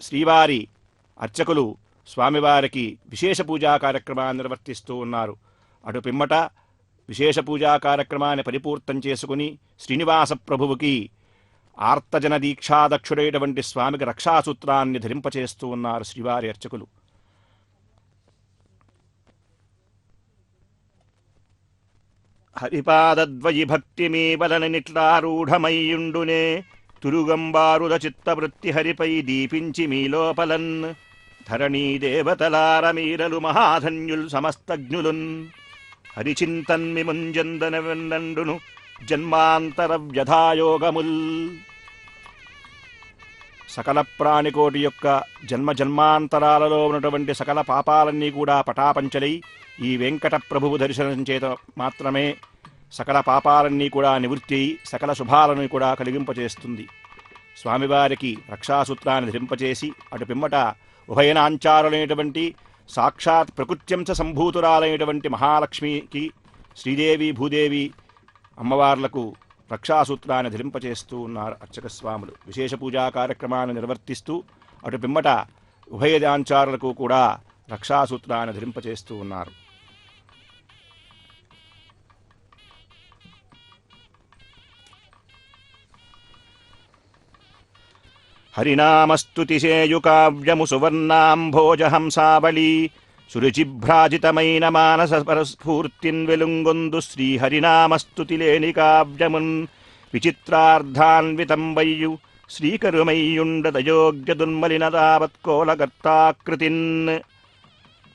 శ్రీవారి అర్చకులు స్వామివారికి విశేష పూజా కార్యక్రమాన్ని నిర్వర్తిస్తూ ఉన్నారు. అటు పిమ్మట విశేష పూజా కార్యక్రమాన్ని పరిపూర్తం చేసుకుని శ్రీనివాస ప్రభువుకి ఆర్తజన దీక్షాదక్షుడైనటువంటి స్వామికి రక్షాసూత్రాన్ని ధరింపచేస్తూ ఉన్నారు శ్రీవారి అర్చకులు. హరిపాదద్వయి భక్తిమీ వలననిట్లారూఢమయ్యుండునే తురుగంబారుద చిత్తవృత్తి హరిపై దీపించి మీలోపలన్ ధరణీ దేవతలారమీరలు మహాధన్యుల్ సమస్తజ్ఞులున్ హరిచింతన్మిముంజందన వెన్నండును జన్మాంతర వ్యధాయోగముల్. సకల ప్రాణికోటి యొక్క జన్మాంతరాలలో ఉన్నటువంటి సకల పాపాలన్నీ కూడా పటాపంచలై ఈ వెంకట ప్రభువు దర్శనం చేత మాత్రమే సకల పాపాలన్నీ కూడా నివృత్తి అయి సకల శుభాలను కూడా కలిగింపచేస్తుంది. స్వామివారికి రక్షాసూత్రాన్ని ధరింపచేసి అటు పిమ్మట ఉభయనాంచారులైనటువంటి సాక్షాత్ ప్రకృత్యంచ సంభూతురాలైనటువంటి మహాలక్ష్మికి శ్రీదేవి భూదేవి అమ్మవార్లకు రక్షాసూత్రాన్ని ధరింపచేస్తూ ఉన్నారు అర్చక స్వాములు. విశేష పూజా కార్యక్రమాన్ని నిర్వర్తిస్తూ అటు పిమ్మట ఉభయనాంచారులకు కూడా రక్షాసూత్రాన్ని ధరింపచేస్తూ ఉన్నారు. హరినామస్తుతిసేయుకావ్యము సువర్ణాంభోజహంసావళి సురుచిభ్రాజితమైన మానస పరస్ఫూర్తిన్ వెలుంగొందు శ్రీహరినామస్తుతి లేని కావ్యమున్ విచిత్రార్థాన్వితంబయ్యు శ్రీకరుమయ్యుండదయోగ్య దున్మలిన తావత్కోలగర్తాకృతిన్.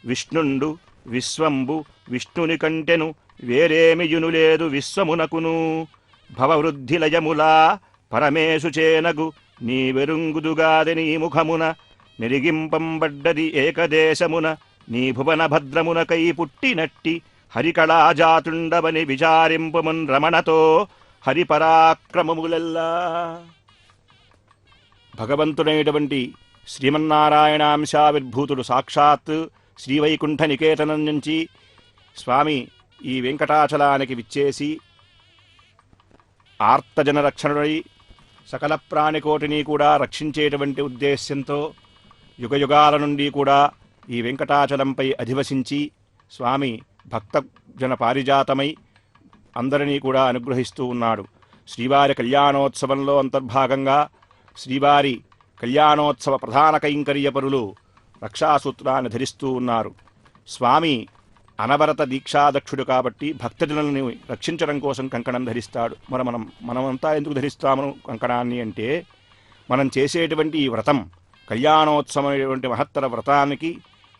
విష్ణుండు విశ్వంబు విష్ణుని కంటెను వేరేమియునులేదు విశ్వమునకును భవవృద్ధి లయములా పరమేశు చేనగు నీ వెరుంగుదుగాది నీ ముఖమున నిరిగింపంబడ్డది ఏకదేశమున నీ భువన భద్రమునకై పుట్టినట్టి హరికళాజాతుండవని విచారింపుమున్ రమణతో హరిపరాక్రమములెల్లా. భగవంతుడైనటువంటి శ్రీమన్నారాయణాంశావిర్భూతుడు సాక్షాత్ శ్రీవైకుంఠ నికేతనం నుంచి స్వామి ఈ వెంకటాచలానికి విచ్చేసి ఆర్తజన రక్షణుడై సకల ప్రాణికోటిని కూడా రక్షించేటువంటి ఉద్దేశ్యంతో యుగయుగాల నుండి కూడా ఈ వెంకటాచలంపై అధివసించి స్వామి భక్తజన పారిజాతమై అందరినీ కూడా అనుగ్రహిస్తూ ఉన్నాడు. శ్రీవారి కళ్యాణోత్సవంలో అంతర్భాగంగా శ్రీవారి కళ్యాణోత్సవ ప్రధాన కైంకర్యపరులు రక్షాసూత్రాన్ని ధరిస్తూ ఉన్నారు. స్వామి అనవరత దీక్షాదక్షుడు కాబట్టి భక్తజనులను రక్షించడం కోసం కంకణం ధరిస్తాడు. మనమంతా ఎందుకు ధరిస్తాము కంకణాన్ని అంటే, మనం చేసేటువంటి ఈ వ్రతం కళ్యాణోత్సవమైనటువంటి మహత్తర వ్రతానికి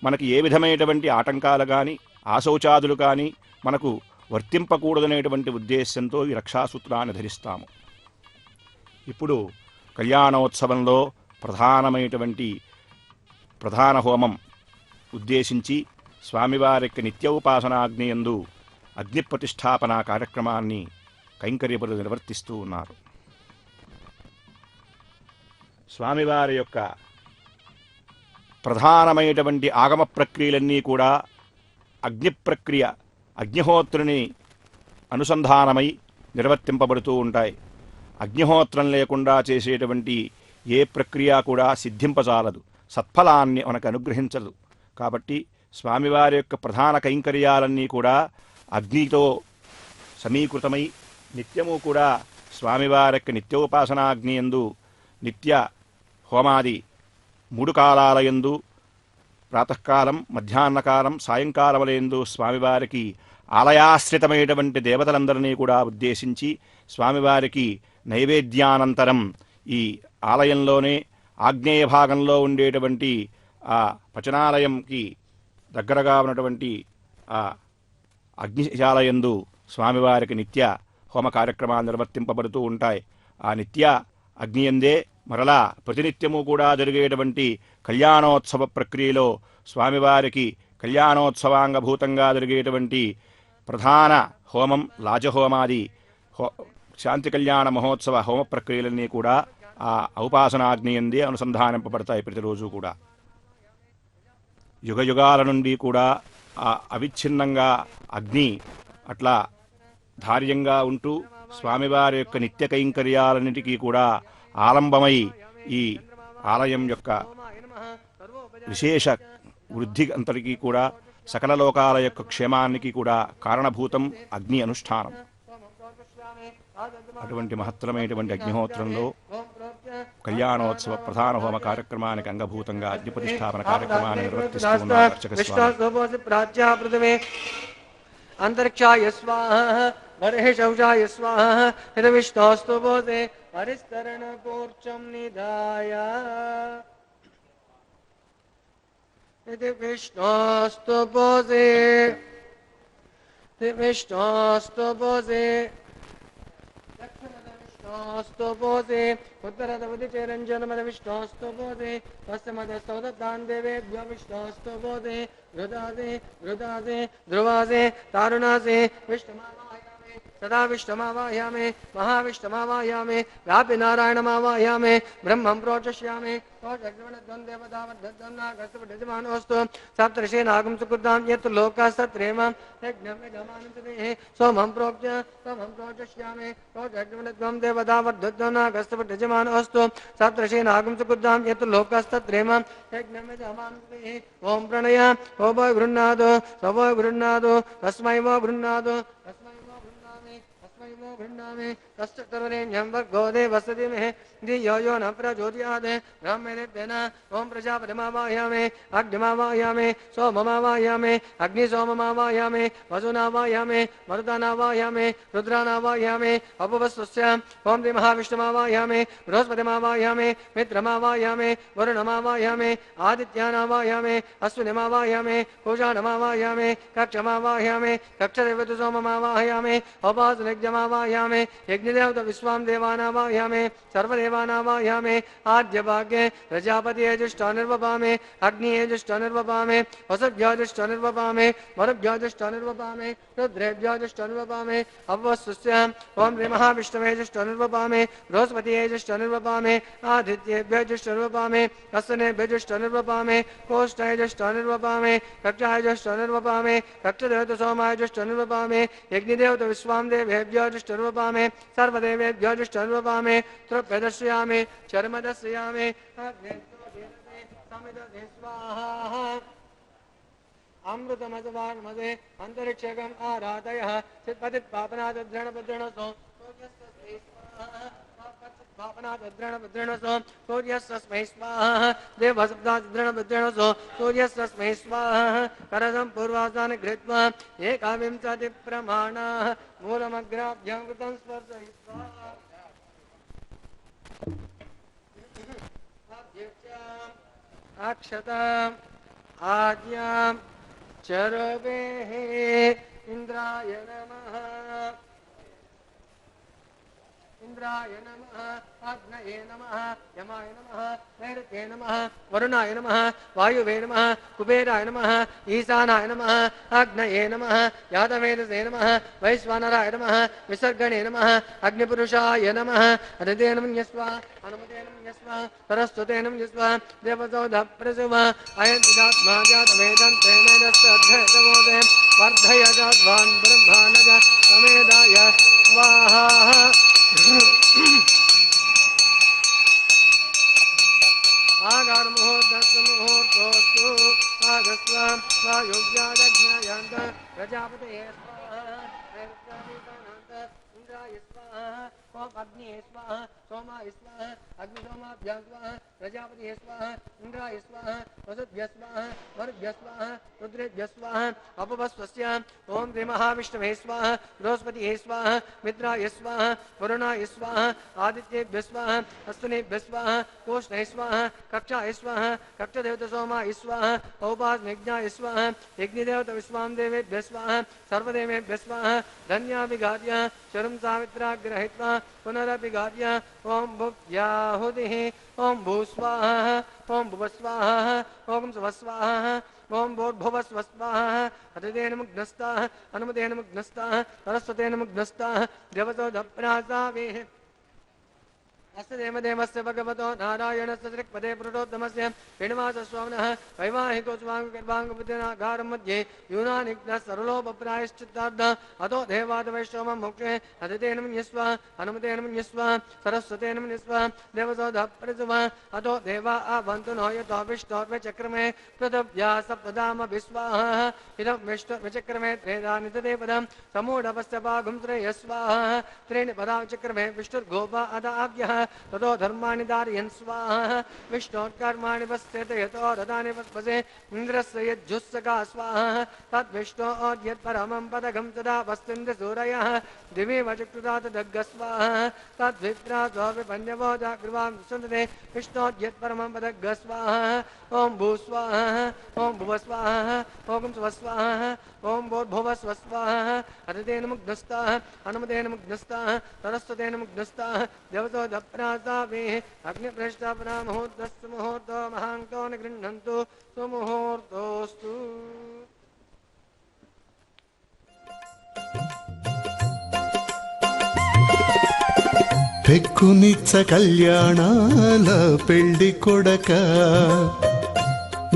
మనకి ఏ విధమైనటువంటి ఆటంకాలు కానీ ఆశౌచాదులు కానీ మనకు వర్తింపకూడదనేటువంటి ఉద్దేశంతో ఈ రక్షాసూత్రాన్ని ధరిస్తాము. ఇప్పుడు కళ్యాణోత్సవంలో ప్రధానమైనటువంటి ప్రధాన హోమం ఉద్దేశించి స్వామివారి యొక్క నిత్యోపాసనాగ్నియందు అగ్నిప్రతిష్ఠాపన కార్యక్రమాన్ని కైంకర్యపరులు నిర్వర్తిస్తూ ఉన్నారు. స్వామివారి యొక్క ప్రధానమైనటువంటి ఆగమ ప్రక్రియలన్నీ కూడా అగ్ని ప్రక్రియ, అగ్నిహోత్రుని అనుసంధానమై నిర్వర్తింపబడుతూ ఉంటాయి. అగ్నిహోత్రం లేకుండా చేసేటువంటి ఏ ప్రక్రియ కూడా సిద్ధింపజాలదు, సత్ఫలాన్ని మనకు అనుగ్రహించదు. కాబట్టి స్వామివారి యొక్క ప్రధాన కైంకర్యాలన్నీ కూడా అగ్నితో సమీకృతమై నిత్యము కూడా స్వామివారి యొక్క నిత్యోపాసనాగ్నియందు నిత్య హోమాది 3 కాలాలయందు ప్రాతకాలం, మధ్యాహ్నకాలం, సాయంకాలములందు స్వామివారికి ఆలయాశ్రితమైనటువంటి దేవతలందరినీ కూడా ఉద్దేశించి స్వామివారికి నైవేద్యానంతరం ఈ ఆలయంలోనే ఆగ్నేయ భాగంలో ఉండేటువంటి ఆ పచనాలయంకి దగ్గరగా ఉన్నటువంటి ఆ అగ్నిశాలయందు స్వామివారికి నిత్య హోమ కార్యక్రమాలు నిర్వర్తింపబడుతూ ఉంటాయి. ఆ నిత్య అగ్నియందే మరలా ప్రతినిత్యము కూడా జరిగేటువంటి కళ్యాణోత్సవ ప్రక్రియలో స్వామివారికి కళ్యాణోత్సవాంగభూతంగా జరిగేటువంటి ప్రధాన హోమం లాజహోమాది శాంతి కళ్యాణ మహోత్సవ హోమ ప్రక్రియలన్నీ కూడా ఆ ఔపాసనాగ్నియందే అనుసంధానింపబడతాయి. ప్రతిరోజు కూడా యుగయుగాల నుండి కూడా ఆ అవిచ్ఛిన్నంగా అగ్ని అట్లా ధార్యంగా ఉంటూ స్వామివారి యొక్క నిత్య కైంకర్యాలన్నిటికీ కూడా ఆలంబమై ఈ ఆలయం యొక్క విశేష వృద్ధి అంతటికీ కూడా సకల లోకాల యొక్క క్షేమానికి కూడా కారణభూతం అగ్ని అనుష్ఠానం. అటువంటి మహత్తరమైనటువంటి అగ్నిహోత్రంలో కళ్యాణోత్సవ ప్రధాన హోమ కార్యక్రమానికి అంగభూతంగా అగ్నిప్రతిష్ఠాపన కార్యక్రమాన్ని నిర్వర్తిస్తున్నారు అర్చక స్వామి. अंतरिक्षाय स्वाहा बर्हिषौषाय स्वाहा हिरविष्णोस्तु बोधे हरिस्तरण पूर्चम निधाय इति विष्णोस्तु बोधे विष्णोस्तु बोधे उत्तरदवधिचेरञ्जनमद विष्णोस्तु बोधे पश्चिमदस्तौदत्तान् देवेभ्यो विष्णोस्तु बोधे वृदादे ध्रुवादे तारुणादे विष्णुमावाहयामे सदा विष्णुमावाहयामे महाविष्णुमावाहयामे व्यापि नारायणमावाहयामे ब्रह्मं प्रोचष्यामे ोजग्रवणद्वन्द्वदेवदावद्दन्नागस्तपठिजमानोऽस्तु सप्तर्षीनागं सुकृतां यत् लोकास्तत्रेम यज्ञमेधमानन्ददेः सोमं प्रोक्त्य तमं प्रोचष्यामे ओजग्रवणद्वं देवदावद्दन्नागस्तपठिजमानोऽस्तु सप्तर्षीनागं सुकृतां यत् लोकास्तत्रेम यज्ञमेधमानन्ददेः ॐ प्रणय ओ भो गृह्णादो तस्मै वो गृह्णादो तस्मै वो गृह्णामि तस्य सर्वरेण्यं वर्गो देवस्य धीमहि धियो यो न प्रचोदयात् ब्राह्मणेभ्यः ॐ प्रजापतिमावाहयामि अग्निमावाहयामि सोममावाहयामि अग्निसोममावाहयामि वसुनावाहयामि मरुतानावाहयामि रुद्रानावाहयामि अपवस्वस्य ॐ श्रीमहाविष्णुमावाहयामि बृहस्पतिमावाहयामि मित्रमावाहयामि वरुणमावाहयामि आदित्यानावाहयामि अश्विनिमावाहयामि पूषाणमावाहयामि कक्षमावाहयामि कक्षदेवतसोममावाहयामि उपासनयज्ञमावाहयामि यज्ञदेवतविश्वां देवानावाहयामि सर्वदेवानावाहयामि आद्यभाग्ये प्रजापतिये जुष्टा निर्वपामि अग्निये जुष्टा निर्वपामि वसुभ्यो जुष्टा निर्वपामि मरुभ्यो जुष्टा निर्वपामि रुद्रेभ्यो जुष्टा निर्वपामि अपवस्वस्य ॐ श्रीमहाविष्णवे जुष्टा निर्वपामि बृहस्पतिये जुष्टा निर्वपामि आदित्येभ्यो जुष्टा निर्वपामि अश्विनेभ्यो जुष्टा निर्वपामि कोष्ठाय जुष्टा निर्वपामि कक्षाय जुष्टा निर्वपामि कक्षदेवतसोमाय जुष्टा निर्वपामि यज्ञदेवतविश्वां देवेभ्यो जुष्टा निर्वपामि सर्वदेवेभ्यो जुष्टा निर्वपामि तृप्यदर्शयामि चर्मदर्शयामि स्वाहा अमृतमजवान्मदे अंतरिक्षकम् आराधयः चित्पतित्पापनाद्रणभद्रणसो पापनाद्रणभद्रणसो सूर्यस्मै स्वाहा देवशब्दाद्रणभद्रणसो सूर्यस्मै स्वाहा करदं पूर्वासानि गृहीत्वा एकाविंशतिप्रमाणाः मूलमग्राभ्यां कृतं स्पर्शयित्वा अक्षताम् आद्यां चरवेः इंद्राय नमः इंद्राय नमः अग्नये नमः यमाय नमः नैऋत्ये नमः वरुणाय नमः वायुवे नमः कुबेराय नमः ईशानाय नमः अग्नये नमः यादवेदसे नमः वैश्वानराय नमः विसर्गणे नमः अग्निपुरुषाय नमः हृदये नमः यस्वा हनुमते नमः यस्वा सरस्वते नमः यस्वा देवसौधप्रसुव अयन्तिदात्मा जातवेदन्ते मेदस्तद्धयतमोदे वर्धयजाद्वान् ब्रह्माणज समेदाय स्वाहा आगार मुहूर्तस्तु आगस्वां वायुव्यादज्ञायान्त प्रजापतये स्वाहा इंद्राय स्वाहा ओम अग्निये स्वाहा सोमाय स्वाहा अग्निसोमाभ्यां स्वाहा प्रजापतये स्वाहा इंद्राय स्वाहा वसुभ्यः स्वाहा वरुभ्यः स्वाहा रुद्रेभ्यः स्वाहा अपवस्वस्य ओम श्रीमहाविष्णवे स्वाहा बृहस्पतिये स्वाहा मित्राय स्वाहा वरुणाय स्वाहा आदित्येभ्यः स्वाहा अश्विनेभ्यः स्वाहा कोष्ठाय स्वाहा कक्षाय स्वाहा कक्षदेवतसोमाय स्वाहा औपासनयज्ञाय स्वाहा यज्ञदेवतविश्वां देवेभ्यः स्वाहा सर्वदेवेभ्यः स्वाहा धन्याभिघात्य चरुं सावित्रा गृहीत्वा पुनरभिघात्य ओम भुव्याहुतिः ओम भूस्वाहा ओम भुवस्वाहा ओम स्वस्वाहा ओम भूर्भुवस्वस्वाहा हृदयेन मुग्नस्ताः हनुमतेन मुग्नस्ताः सरस्वतेन मुग्नस्ताः देवसोधप्रासावेः अस्य देवदेवस्य भगवतो नारायणस्य त्रिक्पदे पुरुषोत्तमस्य श्रीनिवासस्वामिनः वैवाहिकोत्सवाङ्गर्वाङ्गपुत्रनागारं मध्ये यूनानिग्नः सरलोपप्रायश्चित्तार्थ अतो देवादवैष्णवं मोक्षे हृदयेन मन्यस्व हनुमतेन मन्यस्व सरस्वतेन मन्यस्व देवसोधप्रसुव अतो देवा आवन्तु नो यतो विष्णोर्वचक्रमे पृथिव्या सप्तधाम विश्वाहा इदं विष्णुर्वचक्रमे त्रेधानि तदेपदं समूढपस्य पागुं श्रेयस्वाहा त्रीणि पदाचक्रमे विष्णुर्गोपा अदाभ्यः ततो धर्माणि धारयन् स्वाहा विष्णोत्कर्माणि पश्यते यतो रथानि पस्पसे इन्द्रस्य यज्जुस्सका स्वाहा तद्विष्णोद्यत्परमं पदकं तदा पश्यन्ति सूरयः दिवि वचकृता तदग्ग स्वाहा तद्विप्रा स्वविपन्यवो जागृवां सुन्दते विष्णोद्यत्परमं पदग्ग स्वाहा ॐ भूस्वाहा ॐ भुवस्वाहा ॐ स्वस्वाहा ॐ भूर्भुवस्वस्वाहा हृदयेन मुग्नस्ताः हनुमतेन मुग्नस्ताः सरस्वतेन मुग्नस्ताः देवसोधप्रासावेः अग्निप्रष्टापरामुहूर्तस्तु मुहूर्तो महाङ्को न गृह्णन्तु सुमुहूर्तोऽस्तु పెక్కునిచ్చ కళ్యాణాల పెళ్లి కొడక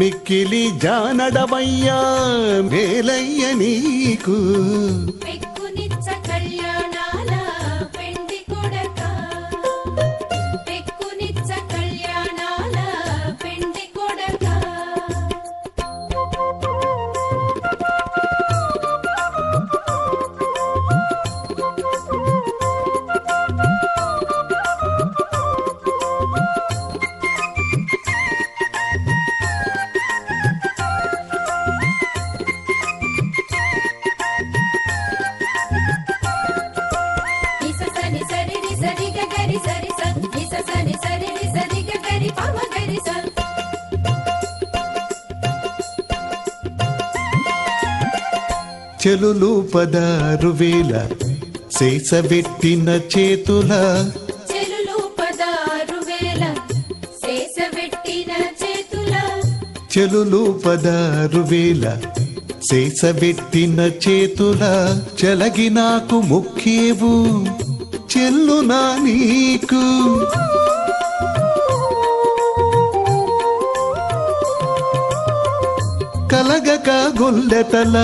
మిక్కిలి జానడవయ్యా మేలయ్య నీకు పెక్కునిచ్చ కళ్యాణాల పెండి కొడక పెక్కునిచ్చ కళ్యాణాల పెండి కొడక చెలులు 16,000 శేషబెట్టిన చేతుల చెలులు 16,000 శేషబెట్టిన చేతుల చెలులు 16,000 శేషబెట్టిన చేతుల చెలగి నాకు ముఖ్యేవు చెల్లునా నీకు కలగక గొల్లెతల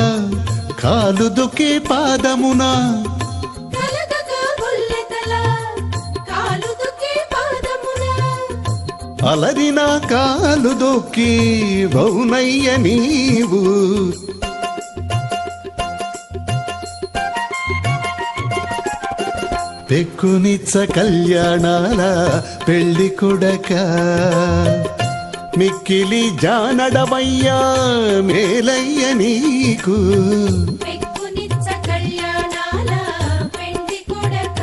కాలు దుకే పాదమున కలగక గొల్లెతల కాలు దుకే పాదమున అలరిన కాలు దొక్కి బౌనయ్య నీవు పెక్కునిచ్చ కళ్యాణాల పెళ్లి కొడక మిక్కిలి జానడవయ్యా మేలయ్య నీకు పెక్కునిచ్చ కళ్యాణాల పెండి కొడక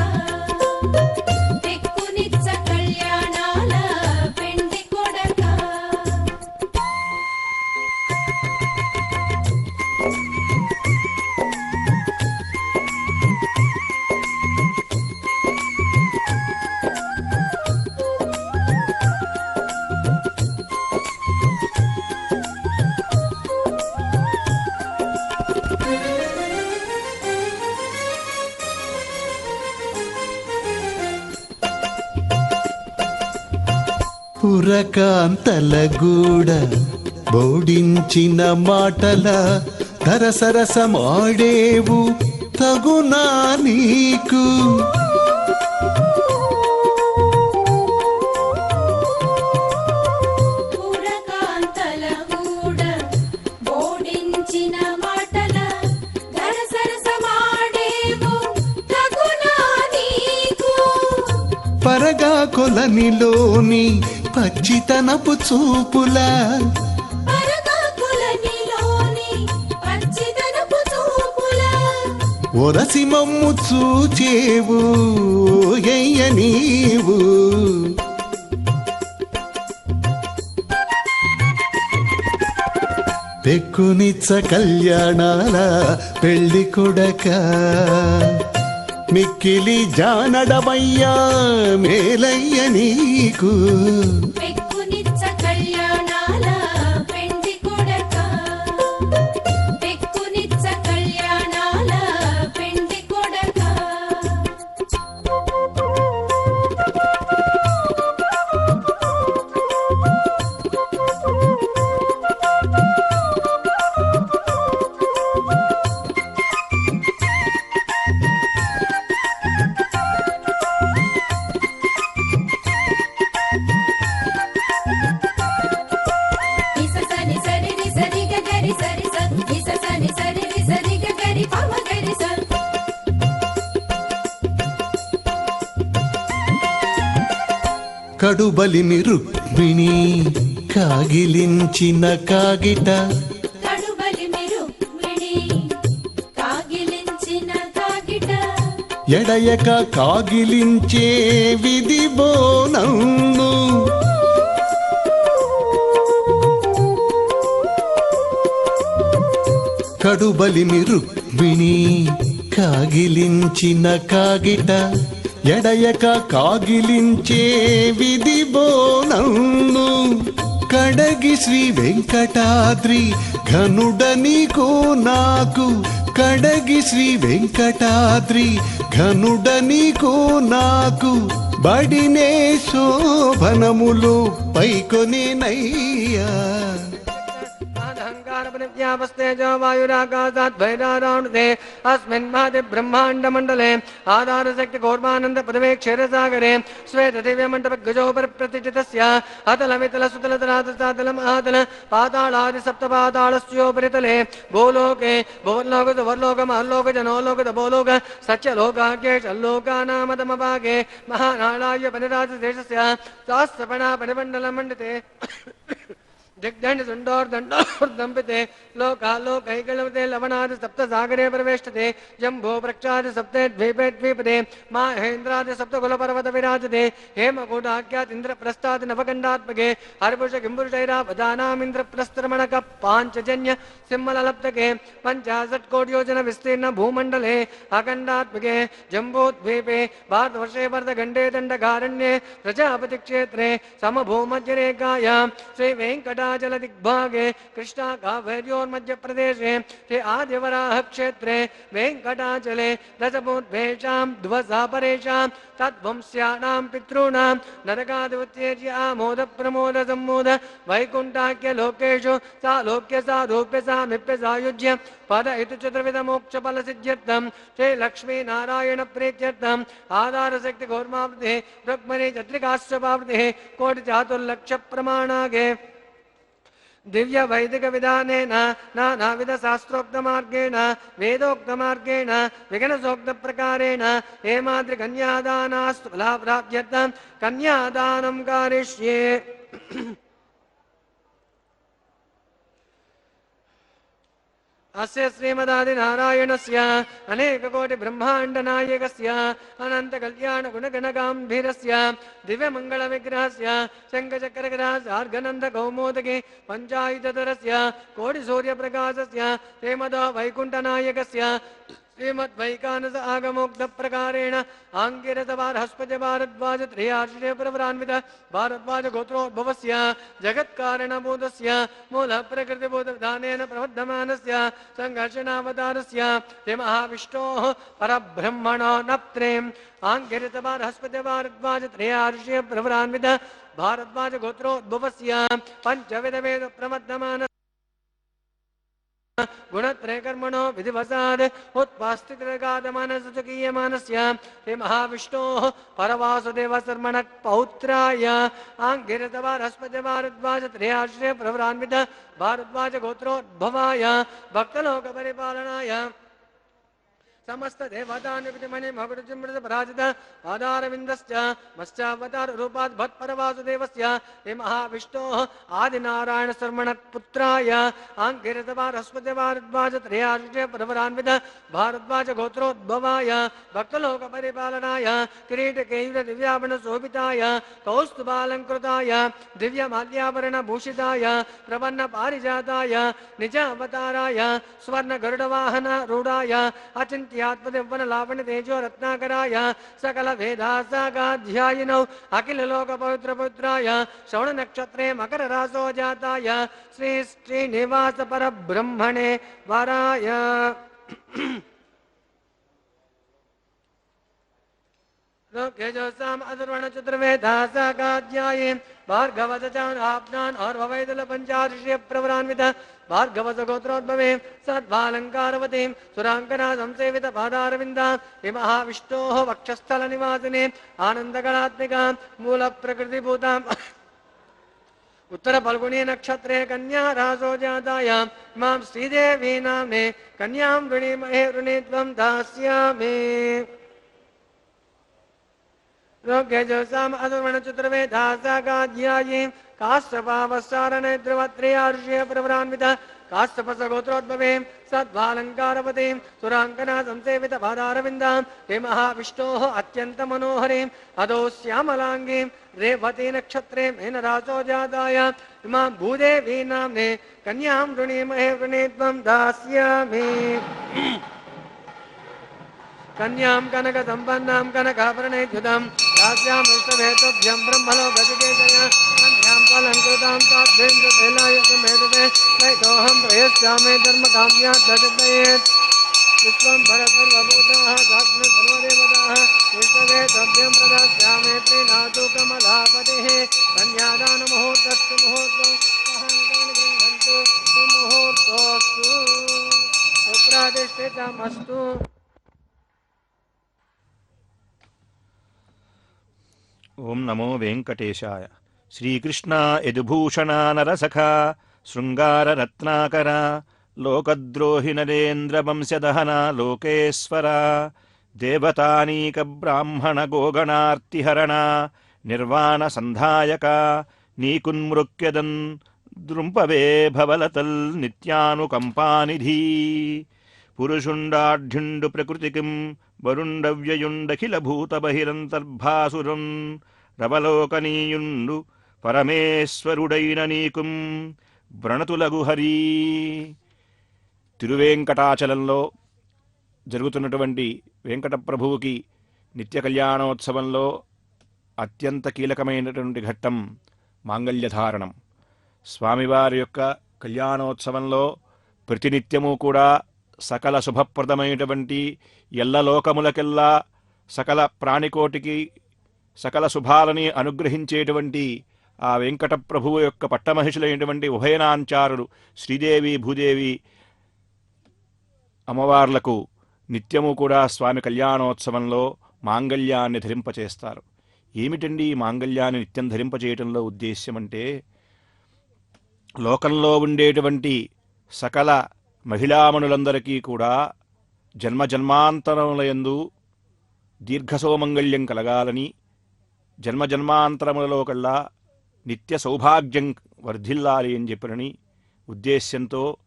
పెక్కునిచ్చ కళ్యాణాల పెండి కొడక పురకాంతల గూడ బోడించిన మాటల ధరసరసమాడేవు తగునా నీకు పురకాంతల గూడ బోడించిన మాటల ధరసరసమాడేవు తగునా నీకు పరగా కొలనిలోని పచ్చితనపు చూపుల పరకాకులనిలోని పచ్చిదనపు చూపుల ఒరసి మమ్ము చూచేవు ఎయ్య నీవు పెక్కునిచ్చ కళ్యాణాల పెళ్లి కొడక మిక్కిలి జానడవయ్యా మేలయ్య నీకు పెక్కునిచ్చ కళ్యాణాల పెండి కొడక పెక్కునిచ్చ కళ్యాణాల పెండి కొడక ఇససని సరి రి సరి గ గరి సరి స ఇససని సరి రి సరి గ గరి పమ గరి స కడుబలిమి రుక్మిణి కాగిలించిన కాగిట కడుబలిమి రుక్మిణి కాగిలించిన కాగిట ఎడయక కాగిలించే విధి బోనము కడుబలిమి రుక్మిణి కాగిలించిన కాగిట ఎడయక కాగిలించే విధి బోనము కడగి శ్రీ వెంకటాద్రి ఘనుడ నీకు నాకు కడగి శ్రీ వెంకటాద్రి ఘనుడ నీకు నాకు బడినే శోభనములు పైకొనేనయ్యా अहंकारपरिज्ञापस्तेजो वायुराकाशाद्भैरारावणुते अस्मिन् महति ब्रह्माण्डमण्डले आधारशक्तिघोर्मानन्दपदवे क्षीरसागरे श्वेतदिव्यमण्डपगजोपरिप्रतिष्ठितस्य अतलवितलसुतलतरातलमहातल पाताळादिसप्तपाताळस्योपरितले भूलोके भुवर्लोकसुवर्लोकमहल्लोकजनोलोकतपोलोक सत्यलोकाख्येषल्लोकानामतमभागे महानाळाय परिराजदेशस्य शास्त्रपणा परिमण्डलमण्डिते दिग्दण्डसुण्डोर्दण्डोर्दम्पिते लोकालोकैकलवते लवणादि सप्तसागरे प्रवेष्टते जम्बो वृक्षादि सप्ते द्वीपे द्वीपते माहेन्द्रादि सप्तकुलपर्वत विराजते हेमकूटाख्यात् इन्द्रप्रस्थादि नवखण्डात्मके हर्षुष किम्बुषैरावधानामिन्द्रप्रस्तरमणक पाञ्चजन्य सिंहलप्तके 50 कोटियोजन विस्तीर्ण भूमण्डले अखण्डात्मके जम्बूद्वीपे भारतवर्षे वर्धगण्डे दण्डकारण्ये प्रजापति क्षेत्रे समभूमध्यरेखायां श्रीवेङ्कटाचलदिग्भागे कृष्णाकावेर्योर्मध्यप्रदेशे श्री आदिवराह क्षेत्रे वेङ्कटाचले दशभूद्भेषां ध्वसापरेषां तद्वंस्यानां पितॄणां नरकादिवत्येज्य आमोद प्रमोद सम्मोद वैकुण्ठाख्य लोकेषु सा लोक्य सा रूप्य सा मिप्य सायुज्य पद इति चतुर्विध मोक्ष फल सिद्ध्यर्थं श्री लक्ष्मी नारायण प्रीत्यर्थं आधार शक्ति घोर्मावृते रुक्मणी चत्रिकाश्चपावृते कोटि चातुर्लक्ष प्रमाणागे दिव्य वैदिक विधानेन नानाविध शास्त्रोक्त मार्गेण वेदोक्त मार्गेण विघ्नसोक्त प्रकारेण हेमाद्रि कन्यादानास्तु फलाप्राप्त्यर्थं कन्यादानं कारिष्ये अस्य श्रीमदादिनारायणस्य अनेककोटिब्रह्माण्डनायकस्य अनन्तकल्याणगुणगणगाम्भीरस्य दिव्यमङ्गलविग्रहस्य शङ्खचक्रगदार्घनन्दकौमोदके पञ्चायुधरस्य कोटिसूर्यप्रकाशस्य श्रीमदो वैकुण्ठनायकस्य श्रीमद्वैकानस आगमोक्तप्रकारेण आङ्गिरसभारहस्पत्य भारद्वाज त्रयार्षे प्रवरान्वित भारद्वाज गोत्रोद्भवस्य जगत्कारणभूतस्य मूलप्रकृतिभूतविधानेन प्रवर्धमानस्य सङ्घर्षणावतारस्य श्रीमहाविष्णोः परब्रह्मणो नप्त्रेम् आङ्गिरसभारहस्पत्य भारद्वाज त्रयार्षे प्रवरान्वित भारद्वाज गोत्रोद्भवस्य पञ्चविधवेद प्रवर्धमान गुणत्रय कर्मणो विधिवसाद उत्पास्तित्रगादमानसुखीयमानस्य श्रीमहाविष्णोः परवासुदेव शर्मणः पौत्राय आङ्गिरसभारहस्पत्य भारद्वाज त्रयार्षे प्रवरान्वित भारद्वाज गोत्रोद्भवाय भक्तलोकपरिपालनाय समस्त देवतानिपतिमणि मकुटचिमृतपराजित पादारविन्दश्च मत्स्यावतार रूपात् भट्परवासुदेवस्य श्रीमहाविष्णोः आदिनारायणशर्मणः पुत्राय आङ्गिरसभारहस्पत्य भारद्वाज त्रयार्षे प्रवरान्वित भारद्वाज गोत्रोद्भवाय भक्तलोकपरिपालनाय किरीटकेयूर दिव्याभरणशोभिताय कौस्तुभालङ्कृताय दिव्यमाल्याभरणभूषिताय प्रपन्नपारिजाताय निजावताराय स्वर्णगरुडवाहनरूढाय अचिन्त्य आत्मदेवन लावण्य तेजो रत्नाकराय सकल वेदासागाध्यायिनौ अखिल लोक पवित्र पुत्राय श्रवण नक्षत्रे मकर रासो जाताय श्री श्रीनिवास परब्रह्मणे वराय लोकेजोसाम अधर्वण चतुर्वेदासागाध्यायी भार्गवदचान आपनान और भवैदल पंचार्षीय प्रवरान्वित भार्गवस गोत्रोद्भवे सद्भालङ्कारवतीं सुराङ्कना संसेवित पादारविन्दां महाविष्णोः वक्षस्थल निवासिने आनन्दकलात्मिकां मूलप्रकृतिभूताम् उत्तर फल्गुनी नक्षत्रे कन्या रासो जातायां मां श्रीदेवी नाम्ने कन्यां वृणीमहे वृणीत्वं दास्यामि लोकेजोसाम अधर्वण चतुर्वेदासागाध्यायी काश्यपावसारणे ध्रुवत्रयार्षे प्रवरान्वित काश्यपस गोत्रोद्भवे सद्भालङ्कारवतीं सुराङ्कना संसेवित पादारविन्दां हे महाविष्णोः अत्यन्त मनोहरीं अधो श्यामलाङ्गीं रेवती नक्षत्रे मेनरासो जाताय इमां भूदेवी नाम्ने कन्यां वृणीमहे वृणीत्वं दास्यामि कन्यां कनक संपन्नां कनकाभरणैर्युतं दास्यां विष्णुभेतोभ्यं ब्रह्मलोकविकेशया कन्यां फलङ्कृतां ताभ्येन्द्रशैलायुतमेतते वैदोऽहं प्रयच्छामि धर्मकाम्याद्दशतयेत् विश्वं भरसर्वभूताः साक्षिणः विष्णुभेतोभ्यं प्रदास्यामि प्रीणातु कमलापतिः कन्यादानमुहूर्तस्तु मुहूर्तं अहङ्कानि गृह्णन्तु सुमुहूर्तोऽस्तु सुप्रातिष्ठितमस्तु। ओम नमो वेंकटेशाय। श्रीकृष्ण यदुभूषण नरसखा शृंगार रत्नाकर लोकद्रोहि नरेन्द्र वंशदहन लोकेश्वर देवतानीक ब्राह्मण गोगणार्तिहरण निर्वाण संधायक नीकुन्मृक्यदन् దృంపవే భవలతల్ నిత్యానుకంపానిధి పురుషుండాఢ్యుండు ప్రకృతికిం వరుండవ్యయుండఖిల భూత బహిరంతర్భాసురం రవలోకనీయుండు పరమేశ్వరుడైన నీకుం వ్రణతులగు హరి. తిరువేంకటాచలంలో జరుగుతున్నటువంటి వెంకట ప్రభువుకి నిత్య కళ్యాణోత్సవంలో అత్యంత కీలకమైనటువంటి ఘట్టం మాంగళ్యధారణం. స్వామివారి యొక్క కళ్యాణోత్సవంలో ప్రతినిత్యము కూడా సకల శుభప్రదమైనటువంటి ఎల్లలోకములకెల్లా సకల ప్రాణికోటికి సకల శుభాలని అనుగ్రహించేటువంటి ఆ వెంకట ప్రభువు యొక్క పట్టమహిషులైనటువంటి ఉభయనాంచారులు శ్రీదేవి భూదేవి అమ్మవార్లకు నిత్యము కూడా స్వామి కళ్యాణోత్సవంలో మాంగళ్యాన్ని ధరింపచేస్తారు. ఏమిటండి ఈ మాంగళ్యాన్ని నిత్యం ధరింపచేయటంలో ఉద్దేశ్యం అంటే, లోకంలో ఉండేటువంటి సకల మహిళామణులందరికీ కూడా జన్మజన్మాంతరములయందు దీర్ఘసౌమంగళ్యం కలగాలని, జన్మజన్మాంతరములలో కల్లా నిత్య సౌభాగ్యం వర్ధిల్లాలి అని చెప్పినని ఉద్దేశ్యంతో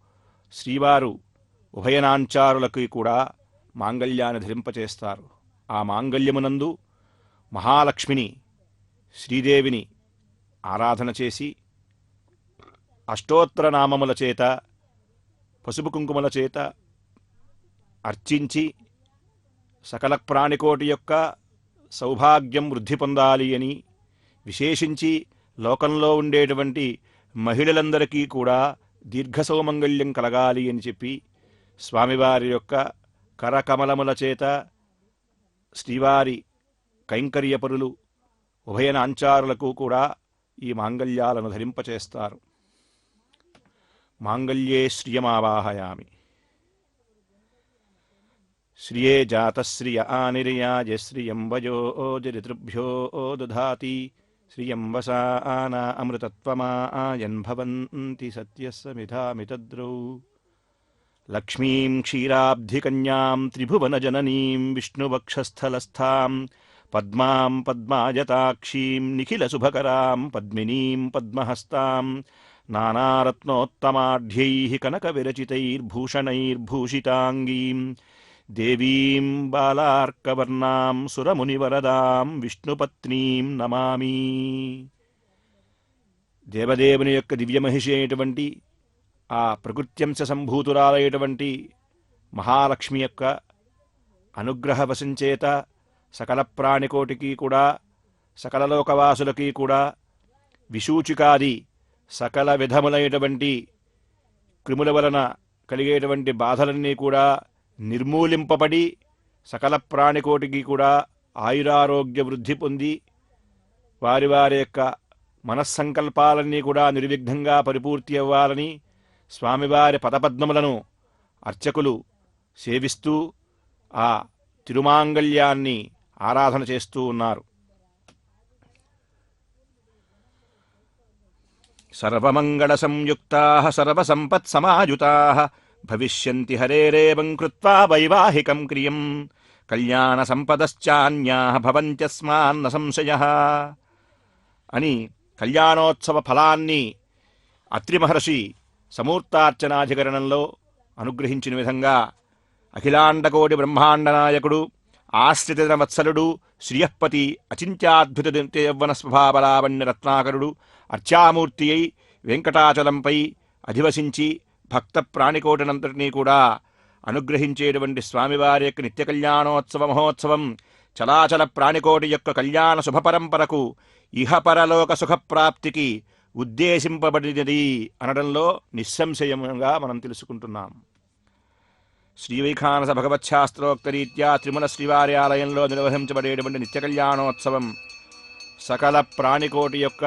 శ్రీవారు ఉభయనాంచారులకి కూడా మాంగళ్యాన్ని ధరింపచేస్తారు. ఆ మాంగళ్యమునందు మహాలక్ష్మిని శ్రీదేవిని ఆరాధన చేసి అష్టోత్తర నామముల చేత పసుపు కుంకుమల చేత అర్చించి సకల ప్రాణికోటి యొక్క సౌభాగ్యం వృద్ధి పొందాలి అని, విశేషించి లోకంలో ఉండేటువంటి మహిళలందరికీ కూడా దీర్ఘసౌమంగళ్యం కలగాలి అని చెప్పి స్వామివారి యొక్క కరకమలముల చేత శ్రీవారి కైంకర్యపరులు ఉభయనాంచారులకు కూడా ఈ మాంగళ్యాలను ధరింపచేస్తారు. మాంగళ్యే శ్రియమావాహయామి. శ్రియే జాతశ్రియ ఆనిర్యాయ శ్రియం వయోజరితృభ్యో దధాతి శ్రియం వసాన అమృతత్వమాయన్ భవంతి సత్యస్సమిధామితద్రౌ. లక్ష్మీం క్షీరాబ్ధికన్యాం త్రిభువనజననీం విష్ణువక్షస్థలస్థాం పద్మాం పద్మాయతాక్షీం నిఖిలశుభకరాం పద్మినీం పద్మహస్తాం నానారత్నోత్తమాఢ్యైః కనకవిరచితైర్భూషణైర్భూషితాంగీం దేవీం బాలార్కవర్ణాం సురమునివరదాం విష్ణుపత్నీం నమామి. దేవదేవుని యొక్క దివ్యమహిషి అయినటువంటి ఆ ప్రకృత్యంశ సంభూతురాలైనటువంటి మహాలక్ష్మి యొక్క అనుగ్రహ వశంచేత సకల ప్రాణికోటికి కూడా సకల లోకవాసులకి కూడా విశూచికాది సకల విధములైనటువంటి క్రిముల వలన కలిగేటువంటి బాధలన్నీ కూడా నిర్మూలింపబడి సకల ప్రాణికోటికి కూడా ఆయురారోగ్య వృద్ధి పొంది వారి వారి యొక్క మనస్సంకల్పాలన్నీ కూడా నిర్విఘ్నంగా పరిపూర్తి అవ్వాలని స్వామివారి పదపద్మములను అర్చకులు సేవిస్తూ ఆ తిరుమాంగళ్యాన్ని ఆరాధన చేస్తూ ఉన్నారు. సర్వమంగళ సంయుక్తాః సర్వసంపత్సమాయుతాః భవిష్యంతి హరేరేవం కృత్వా వైవాహికం క్రియం కళ్యాణ సంపదశ్చాన్యాః భవంత్యస్మాన్న సంశయః అని కళ్యాణోత్సవ ఫలాన్ని అత్రి మహర్షి సమూర్తార్చనాధికరణంలో అనుగ్రహించిన విధంగా అఖిలాండకోటి బ్రహ్మాండ నాయకుడు ఆశ్రిత వత్సలుడు శ్రియఃపతి అచింత్యాద్భుత యవ్వన స్వభావలావణ్య రత్నాకరుడు అర్చామూర్తి అయి వెంకటాచలంపై అధివసించి భక్త ప్రాణికోటినంతటినీ కూడా అనుగ్రహించేటువంటి స్వామివారి యొక్క నిత్య కళ్యాణోత్సవ మహోత్సవం చలాచల ప్రాణికోటి యొక్క కళ్యాణ శుభపరంపరకు ఇహపరలోక సుఖప్రాప్తికి ఉద్దేశింపబడినది అనడంలో నిస్సంశయంగా మనం తెలుసుకుంటున్నాం. శ్రీవైఖానస భగవచ్ఛాస్త్రోక్తరీత్యా తిరుమల శ్రీవారి ఆలయంలో నిర్వహించబడేటువంటి నిత్య కళ్యాణోత్సవం సకల ప్రాణికోటి యొక్క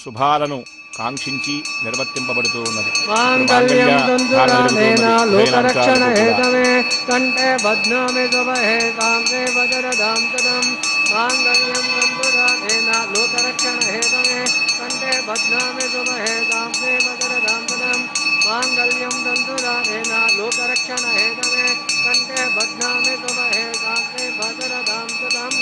శుభాలను కాంక్షించి నిర్వర్తింపబడుతూ ఉన్నది. మాంగళ్యం తంతురాధేన లోకరక్షణ హేతవే కంఠే బధ్నామి శుభహే కాంతే వజ్రదాం తదం. మాంగళ్యం తంతురాధేన లోకరక్షణ హేతవే కంఠే బధ్నామి శుభహే కాంతే వజ్రదాం తదం. మాంగళ్యం తంతురాధేన లోకరక్షణ హేతవే కంఠే బధ్నామి శుభహే కాంతే వజ్రదాం తదం.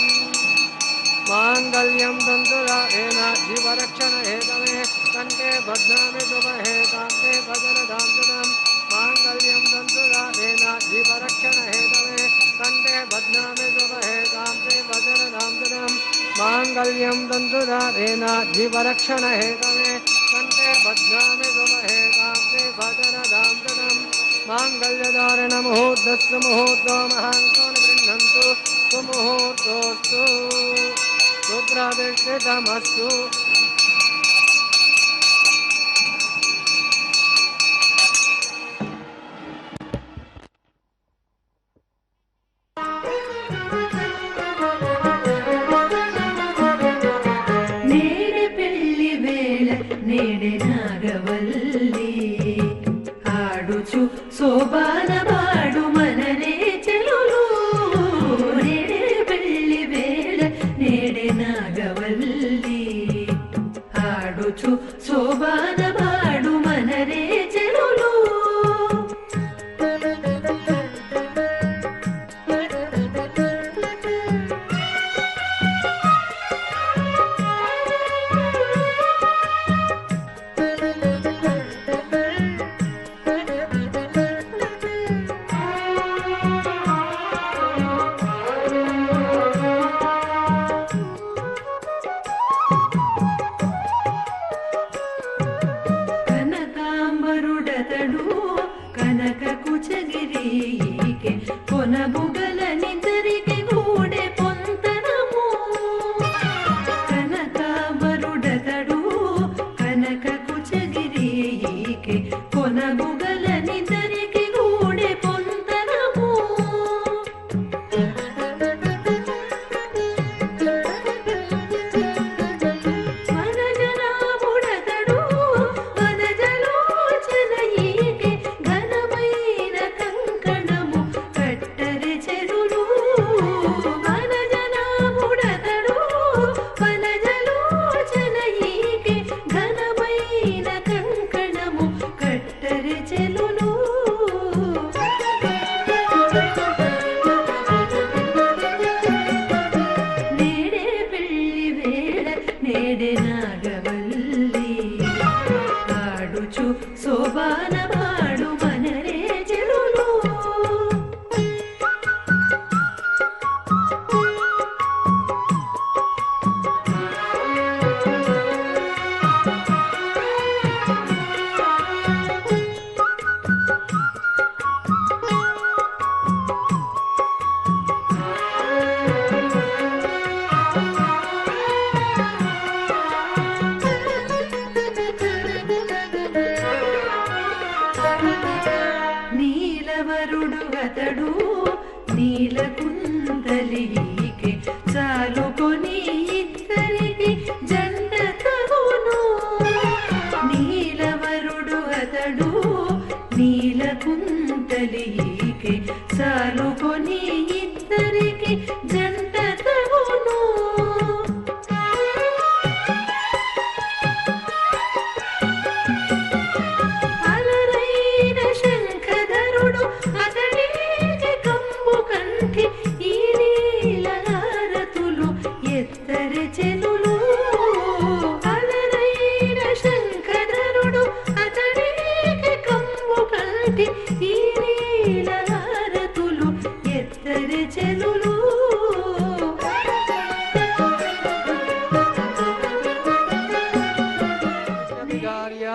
माङ्गल्यं तन्तुरारेण जीवरक्षणहेतवे कण्ठे बध्नामि शुभहे कान्ते भजनदान्तरम् माङ्गल्यं तन्तुरारेण जीवरक्षणहेतवे कण्ठे बध्नामि शुभहे कान्ते भजनदान्तरम् माङ्गल्यं तन्तुरारेण जीवरक्षणहेतवे कण्ठे बध्नामि शुभहे कान्ते भजनदान्तरम् माङ्गल्यधारण मुहूर्तस्य मुहूर्तो महान्तो गृह्णन्तु सुमुहूर्तोऽस्तु रुद्राभिषेकमस्तु నేడే పెళ్లి వేళ నేడే నాగవల్లి ఆడుచు శోభాన పాడు మనరే చెలులు నేడే పెళ్లి వేళ నేడే నాగవల్లి ఆడుచు శోభాన పాడు మనరే చెలులు కనకాంబరుడతడు కనక కుచగిరికి కొనబుగలనిద్దరికి గూడె పొంతనము కనకాంబరుడతడు కనక కుచగిరికి కొనబుగలనిద్దరికి గూడె పొంతనము వనజనాభుడతడు వనజలోచన ఈకే ఘనమైన కంకణము కట్టరి చెరులు వనజనాభుడతడు వనజలోచన ఈకే ఘనమైన కంకణము కట్టరి చెలులు నేడే పెళ్లి వేళ నేడే నాగవల్లి ఆడుచు శోభాన పాడు మనరే చెలులు నీలవరుడు అతడు నీలకుందలికి చాలుకొని ఇద్దరికి జంట తగును నీలవరుడు అతడు నీలకుందలికి చాలుకొని ఇద్దరికి జంట తగును అలరైన శంఖధరుడు అతడికి కంబు కంఠి ఈ నీలహారతులు ఎత్తరి చెలులు అలరైన శంఖధరుడు అతడికి కంబు కంఠి ఈ నీలహారతులు ఎత్తరి చెలులు వికార్య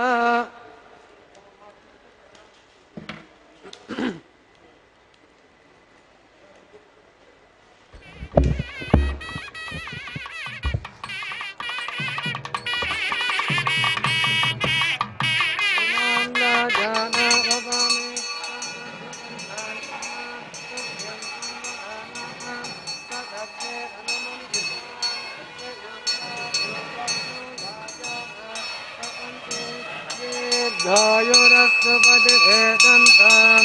ध्यायोरस्तपतिभेदन्तां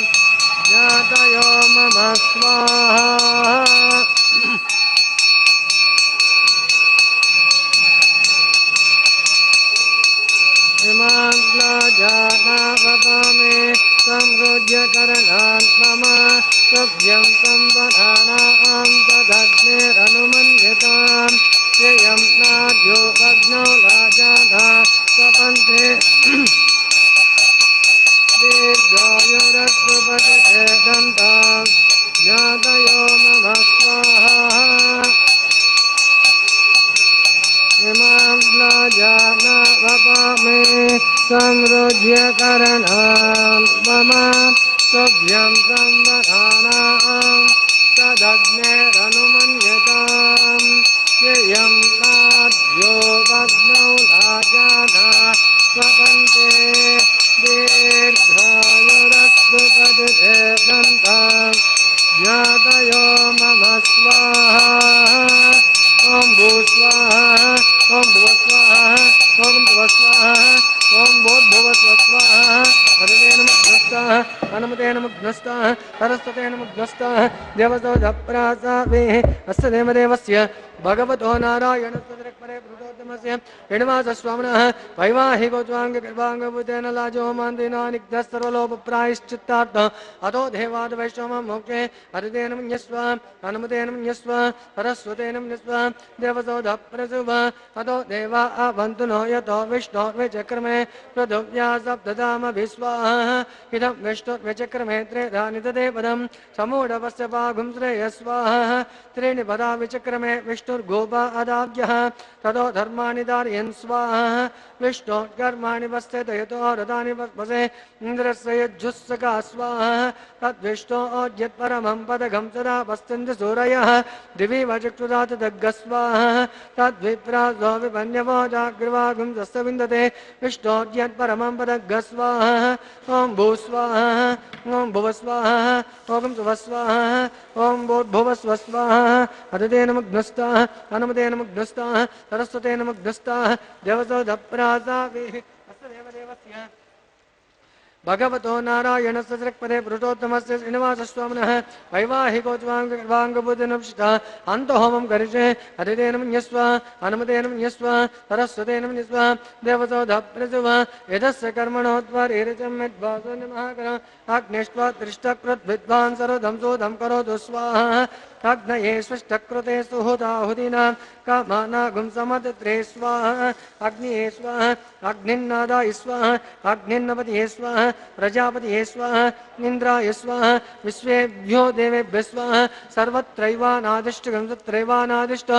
ज्ञातयो मम स्वाहा इमाग्लाजानावपामे संहृज्य करणान् मम सभ्यं संवधानां तदग्नेरनुमन्यताम् श्रियं नाद्यो भग्नो राजाधा स्वपन्ते दीर्घायुरस्वपतिते दन्तां ज्ञातयो नमः स्वाहा इमां व्लाजानवपामे संरुज्य करणां मम तुभ्यं संवधानां तदग्नेरनुमन्यतां श्रियं नाद्यो भग्नौ राजाना स्वपन्ते दीर्घायुरस्वपतिते दन्तां ज्ञातयो मम स्वाहा ॐ भूः स्वाहा ॐ भुवः स्वाहा ॐ भुवः स्वाहा ॐ भूर्भुवः स्वाहा हरितेन मुग्धस्तः हनुमतेन मुग्धस्तः सरस्वतेन मुग्धस्तः देवतो धप्रासावेः अस्य देवदेवस्य भगवतो नारायणस्य दृक्परे प्रोतोत्तमस्य श्रीनिवासस्वामिनः वैवाहिकोत्वाङ्गगर्भाङ्गभूतेन लाजो मान्दिनानिग्धः सर्वलोपप्रायश्चित्तार्थः अतो देवाद वैष्णवं मोक्षे हरितेन मन्यस्व हनुमतेन मन्यस्व सरस्वतेन मन्यस्व देवतो धप्रसुभ अतो देवा अवन्तु नो यतो विष्णोर्विचक्रमे पृथिव्या सप्तधाम विश्वाः इदं विष्णुर्विचक्रमे त्रेधा निदते पदं समूढवस्य पागुं श्रेयस्वाः त्रीणि पदा विचक्रमे विष्णुर्गोपा अदाव्यः ततो धर्माणि धारयन् स्वाहा विष्णोर्कर्माणि पश्यत यतो रथानि पस्पसे इन्द्रस्य यज्जुस्सका स्वाहा तद्विष्णोर्यत्परमं पदगं सदा पश्यन्ति सूरयः दिवि वचक्षुरात् दग्गस्वाहा तद्विप्रासो विपन्यवो जाग्रवागुं तस्य विन्दते विष्णोर्यत्परमं पदग्गस्वाहा ॐ भूस्वाहा ॐ भुवस्वाहा ॐ सुवस्वाहा ॐ भूर्भुवस्व स्वाहा हरितेन मुग्धस्तः हनुमतेन मुग्धस्तः सरस्वतेन मुग्धस्तः देवतो धप्रासावेः अस्य देवदेवस्य भगवतो नारायणस्य दृक्पदे पुरुषोत्तमस्य श्रीनिवासस्वामिनः वैवाहिकोत्वाङ्गभूतिनप्सितः अन्तहोमं करिष्ये हरितेन मन्यस्व हनुमतेन मन्यस्व सरस्वतेन मन्यस्व देवतो धप्रसुव यदस्य कर्मणोत्वरीरचं यद्भासो नमःकर अग्निष्ट्वा त्रिष्टकृद्विद्वान् सर्वधं सोधं करोतु स्वाहा अग्नये स्विष्टकृते सुहृदाहुतीनां कामानागुं समतित्रे स्वाहा अग्निये स्वाहा अग्निन्नादाय स्वाहा अग्निन्नपतिये स्वाहा प्रजापतिये स्वाहा इन्द्राय स्वाहा विश्वेभ्यो देवेभ्यः स्वाहा सर्वत्रैवानादिष्टं तत्रैवानादिष्ट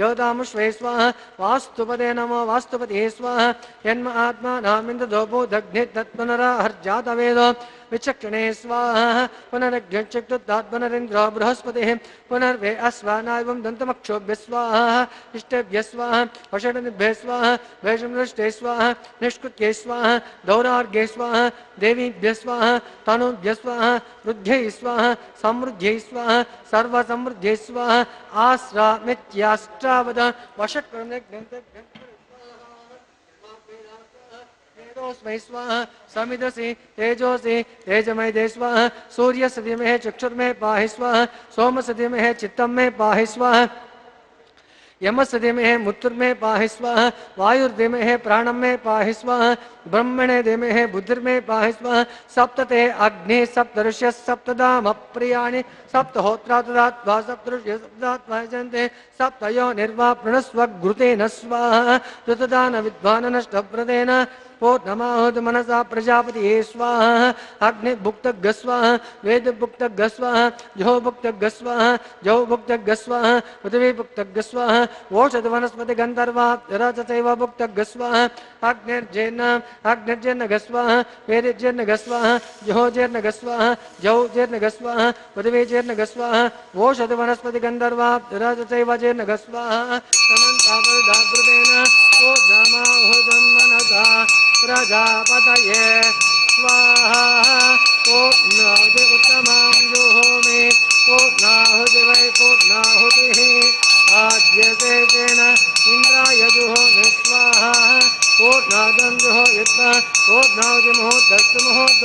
योदामुष्वे स्वाहा वास्तुपदे नमो वास्तुपतिये स्वाहा यन्म आत्मानामिन्द्रदोपो दग्नितत्पुनराहर्जातवेदो विचक्षणे स्वाहा पुनरग्निचक्षुत्तात् पुनरिन्द्रो बृहस्पतिः पुनर्वे अस्वानायवं दन्तमक्षोभ्य स्वाहा इष्टेभ्यः स्वाहा वषडनिभ्यः स्वाहा वैषमदृष्टे स्वाहा निष्कृत्ये स्वाहा दौरार्घ्ये स्वाहा देवीभ्यः स्वाहा तनुभ्यः स्वाहा वृद्ध्यै स्वाहा समृद्ध्यै स्वाहा सर्वसमृद्ध्यै स्वाहा आश्रामित्याष्टावद वषट्कर्णे तेजोस्मै स्वाहा समिदसि तेजोसि तेजमय स्वाहा सूर्यस्य धीमहि चक्षुर्मे पाहि स्वाहा सोमस्य धीमहि चित्तं मे पाहि स्वाहा यमस्य धीमहि मृत्युर्मे पाहि स्वाहा वायुर्धीमहि प्राणं मे पाहि स्वाहा ब्रह्मणे धीमहि बुद्धिर्मे पाहि स्वाहा सप्तते अग्नि सप्तऋष्य सप्तधामप्रियाणि सप्तहोत्रा तदात्वा सप्तऋष्य सप्तात्मा जयन्ते सप्तयो निर्वा प्रणस्वघृतेन स्वाहा ऋतदान विद्वाननष्टप्रदेन पूर्णमाहुत मनसा प्रजापतिये स्वाहा अग्निभुक्तग् स्वाहा वेदभुक्तग् स्वाहा जोभुक्तग् स्वाहा जौभुक्तग् स्वाहा पृथिवीभुक्तग् स्वाहा ओषधवनस्पतिगन्धर्वा रजतैव भुक्तग् स्वाहा अग्निर्जेन्न स्वाहा वेदिर्जेन्न स्वाहा जोजेर्ण स्वाहा जौजेर्ण स्वाहा पृथिवीजेर्ण स्वाहा ओषधवनस्पतिगन्धर्वा रजतैव जेर्ण स्वाहा तमन्तावृदाद्रुतेन पूर्णमाहुतं मनसा प्रजापतये स्वाहा पूर्णाहुति उत्तमां जुहोमि पूर्णाहुति वै पूर्णाहुतिः आद्यसेन इन्द्राय जुहोमि स्वाहा पूर्णादं जुहोयित्वा पूर्णाहुति मुहूर्तस्तु मुहूर्त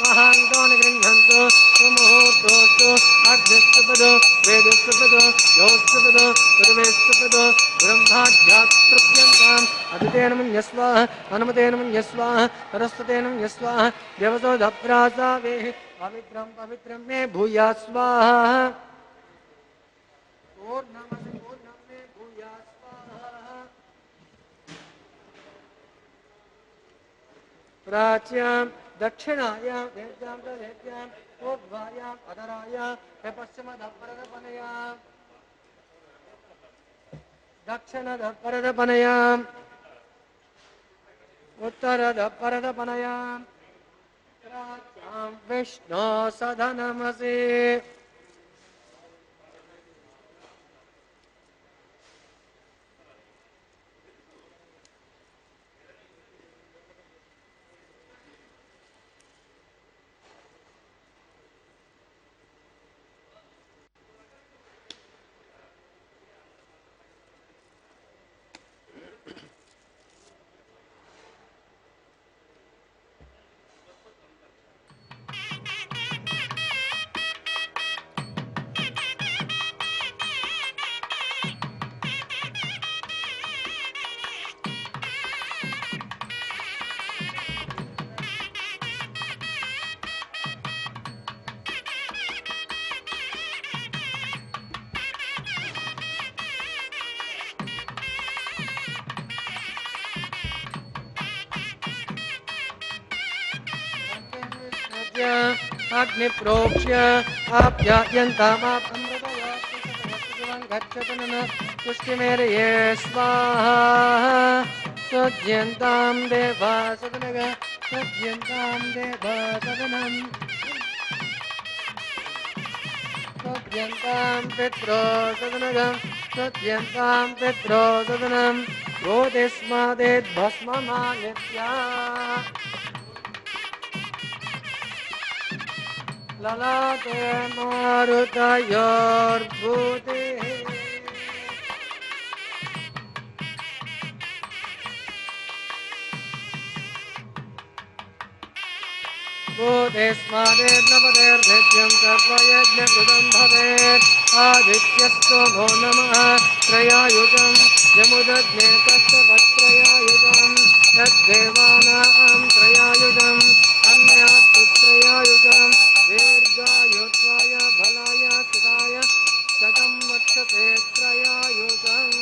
महान्तो निगृह्णन्तु सुमुहूर्तोऽस्तु अग्निस्तुपदो वेदस्तुपदो योस्तुपदो सर्वेस्तुपदो ब्रह्माध्यात्तृप्यन्ताम् अदितेन मन्यस्व हनुमतेन मन्यस्व सरस्वतेन मन्यस्व देवतो धप्रासावेः पवित्रं पवित्रं मे भूयात् स्वाहा पूर्णमसि पूर्णं मे भूयात् स्वाहा प्राच्यां दक्षिणायां वेद्यां तदेत्यां ऊर्ध्वायाम् अधरायां पश्चिमदपरदपनयां दक्षिणदपरदपनयाम् उत्तरदपरदपनयां प्राच्यां विष्णो सदनमसि अग्निप्रोक्ष्य आप्यायन्तामापमृतयां गच्छतन पुष्टिमेरये स्वाहा सज्यन्तां देवा सदनग सज्यन्तां देवा सदनम् सज्यन्तां पित्रो सदनग सज्यन्तां पित्रो सदनं गोदिस्मादेद्भस्ममानित्या ललाटे मारुतयोर्भूतिः भूतेस्मादेर्नवदेर्भेद्यं सर्वयज्ञकृतं भवेत् आदित्यस्तु भो नमः त्रयायुजं यमुदग्ने कष्टवत्त्रयायुजं यद्देवानां त्रयायुजम् अन्यास्तु त्रयायुजं दीर्घायुत्वाय फलाय सुताय शतं वक्षते त्रयायुजम्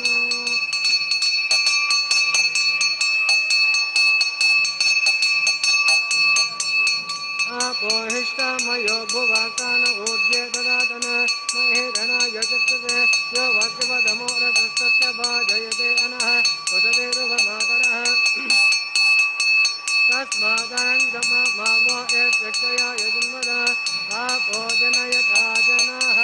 आपोहिष्टामयो भुवासान ऊर्जे ददातन महेरणाय चक्षुषे यो वज्रवदमोरसस्य भाजयते अनः उदतिरुभमातरः तस्मादाङ्गमो यक्षया यजुन्वद आपो जनयथा जनाः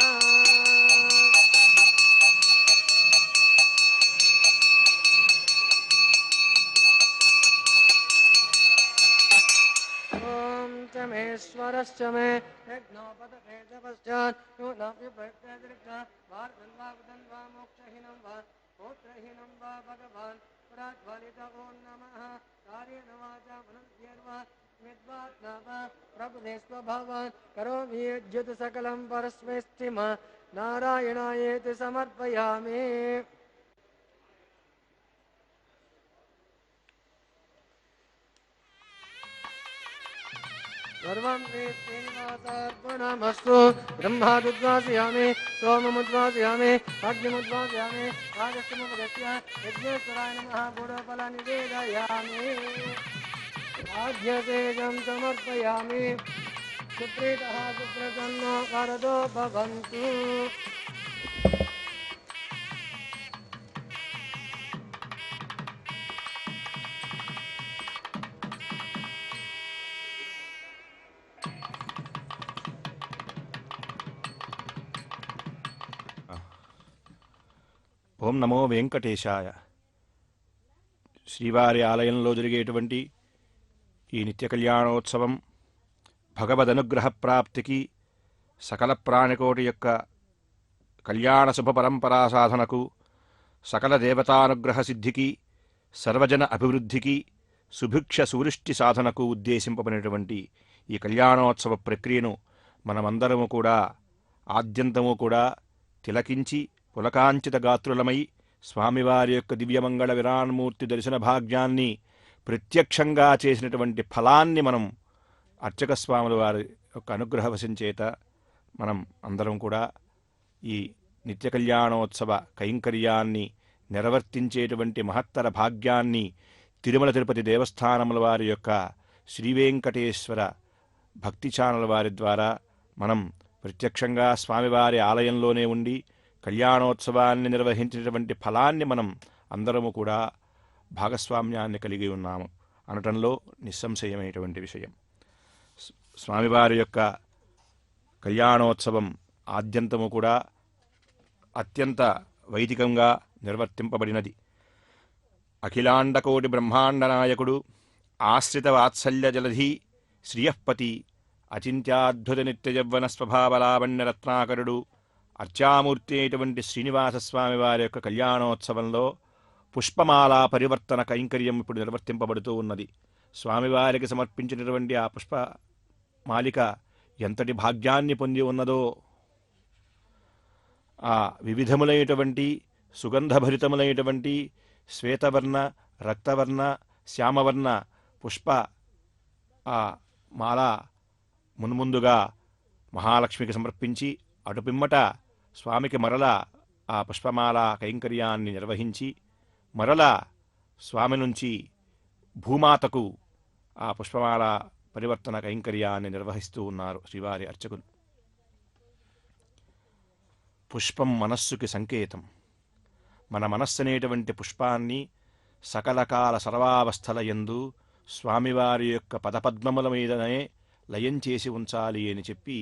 ॐ च मेश्वरश्च मे यज्ञोपदते च पश्चात् नूनापि प्रत्यतिरिक्ता वार्धन्वावदन् वा मोक्षहीनं वा गोत्रहीनं वा भगवान् पुराज्वलित ॐ नमः कार्येण वाचा मनस्यर्वा विद्वात्मा वा प्रभुते स्वभावान् करोमि यज्जुत सकलं परस्मै स्थिम नारायणायेति समर्पयामि सर्वं श्रीनिवासार्पणमस्तु ब्रह्मादुद्वासयामि सोममुद्वासयामि अग्निमुद्वासयामि आगस्त्यमुपगत्य यज्ञेश्वराय नमः पूर्वफलानि वेदयामि आद्यतेजं समर्पयामि सुप्रीतः सुप्रसन्नो वरदो भवन्तु ఓం నమో వెంకటేశాయ. శ్రీవారి ఆలయంలో జరిగేటువంటి ఈ నిత్య కళ్యాణోత్సవం భగవదనుగ్రహ ప్రాప్తికి, సకల ప్రాణికోటి యొక్క కళ్యాణ శుభ పరంపరా సాధనకు, సకల దేవతానుగ్రహ సిద్ధికి, సర్వజన అభివృద్ధికి, సుభిక్ష సువృష్టి సాధనకు ఉద్దేశింపబడినటువంటి ఈ కళ్యాణోత్సవ ప్రక్రియను మనమందరము కూడా ఆద్యంతము కూడా తిలకించి పులకాంచిత గాత్రులమై స్వామివారి యొక్క దివ్యమంగళ విరాన్మూర్తి దర్శన భాగ్యాన్ని ప్రత్యక్షంగా చేసినటువంటి ఫలాన్ని మనం అర్చక స్వాముల వారి యొక్క అనుగ్రహవశం చేత మనం అందరం కూడా ఈ నిత్య కళ్యాణోత్సవ కైంకర్యాన్ని నిర్వర్తించేటువంటి మహత్తర భాగ్యాన్ని తిరుమల తిరుపతి దేవస్థానముల వారి యొక్క శ్రీవేంకటేశ్వర భక్తి ఛానల్ వారి ద్వారా మనం ప్రత్యక్షంగా స్వామివారి ఆలయంలోనే ఉండి కళ్యాణోత్సవాన్ని నిర్వహించినటువంటి ఫలాన్ని మనం అందరము కూడా భాగస్వామ్యాన్ని కలిగి ఉన్నాము అనటంలో నిస్సంశయమైనటువంటి విషయం. స్వామివారి యొక్క కళ్యాణోత్సవం ఆద్యంతము కూడా అత్యంత వైదికంగా నిర్వర్తింపబడినది. అఖిలాండకోటి బ్రహ్మాండ నాయకుడు, ఆశ్రిత వాత్సల్య జలధి, శ్రియఃపతి, అచింత్యాద్భుత నిత్యయవ్వన స్వభావలావణ్య రత్నాకరుడు, అర్చామూర్తి అయినటువంటి శ్రీనివాసస్వామి వారి యొక్క కళ్యాణోత్సవంలో పుష్పమాలా పరివర్తన కైంకర్యం ఇప్పుడు నిర్వర్తింపబడుతూ ఉన్నది. స్వామివారికి సమర్పించినటువంటి ఆ పుష్పమాలిక ఎంతటి భాగ్యాన్ని పొంది ఉన్నదో, ఆ వివిధములైనటువంటి సుగంధభరితములైనటువంటి శ్వేతవర్ణ, రక్తవర్ణ, శ్యామవర్ణ పుష్ప ఆ మాల మున్ముందుగా మహాలక్ష్మికి సమర్పించి అటుపిమ్మట స్వామికి మరల ఆ పుష్పమాల కైంకర్యాన్ని నిర్వహించి మరల స్వామి నుంచి భూమాతకు ఆ పుష్పమాల పరివర్తన కైంకర్యాన్ని నిర్వహిస్తూ ఉన్నారు శ్రీవారి అర్చకులు. పుష్పం మనస్సుకి సంకేతం. మన మనస్సు అనేటువంటి పుష్పాన్ని సకలకాల సర్వావస్థల యందు స్వామివారి యొక్క పదపద్మముల మీదనే లయం చేసి ఉంచాలి అని చెప్పి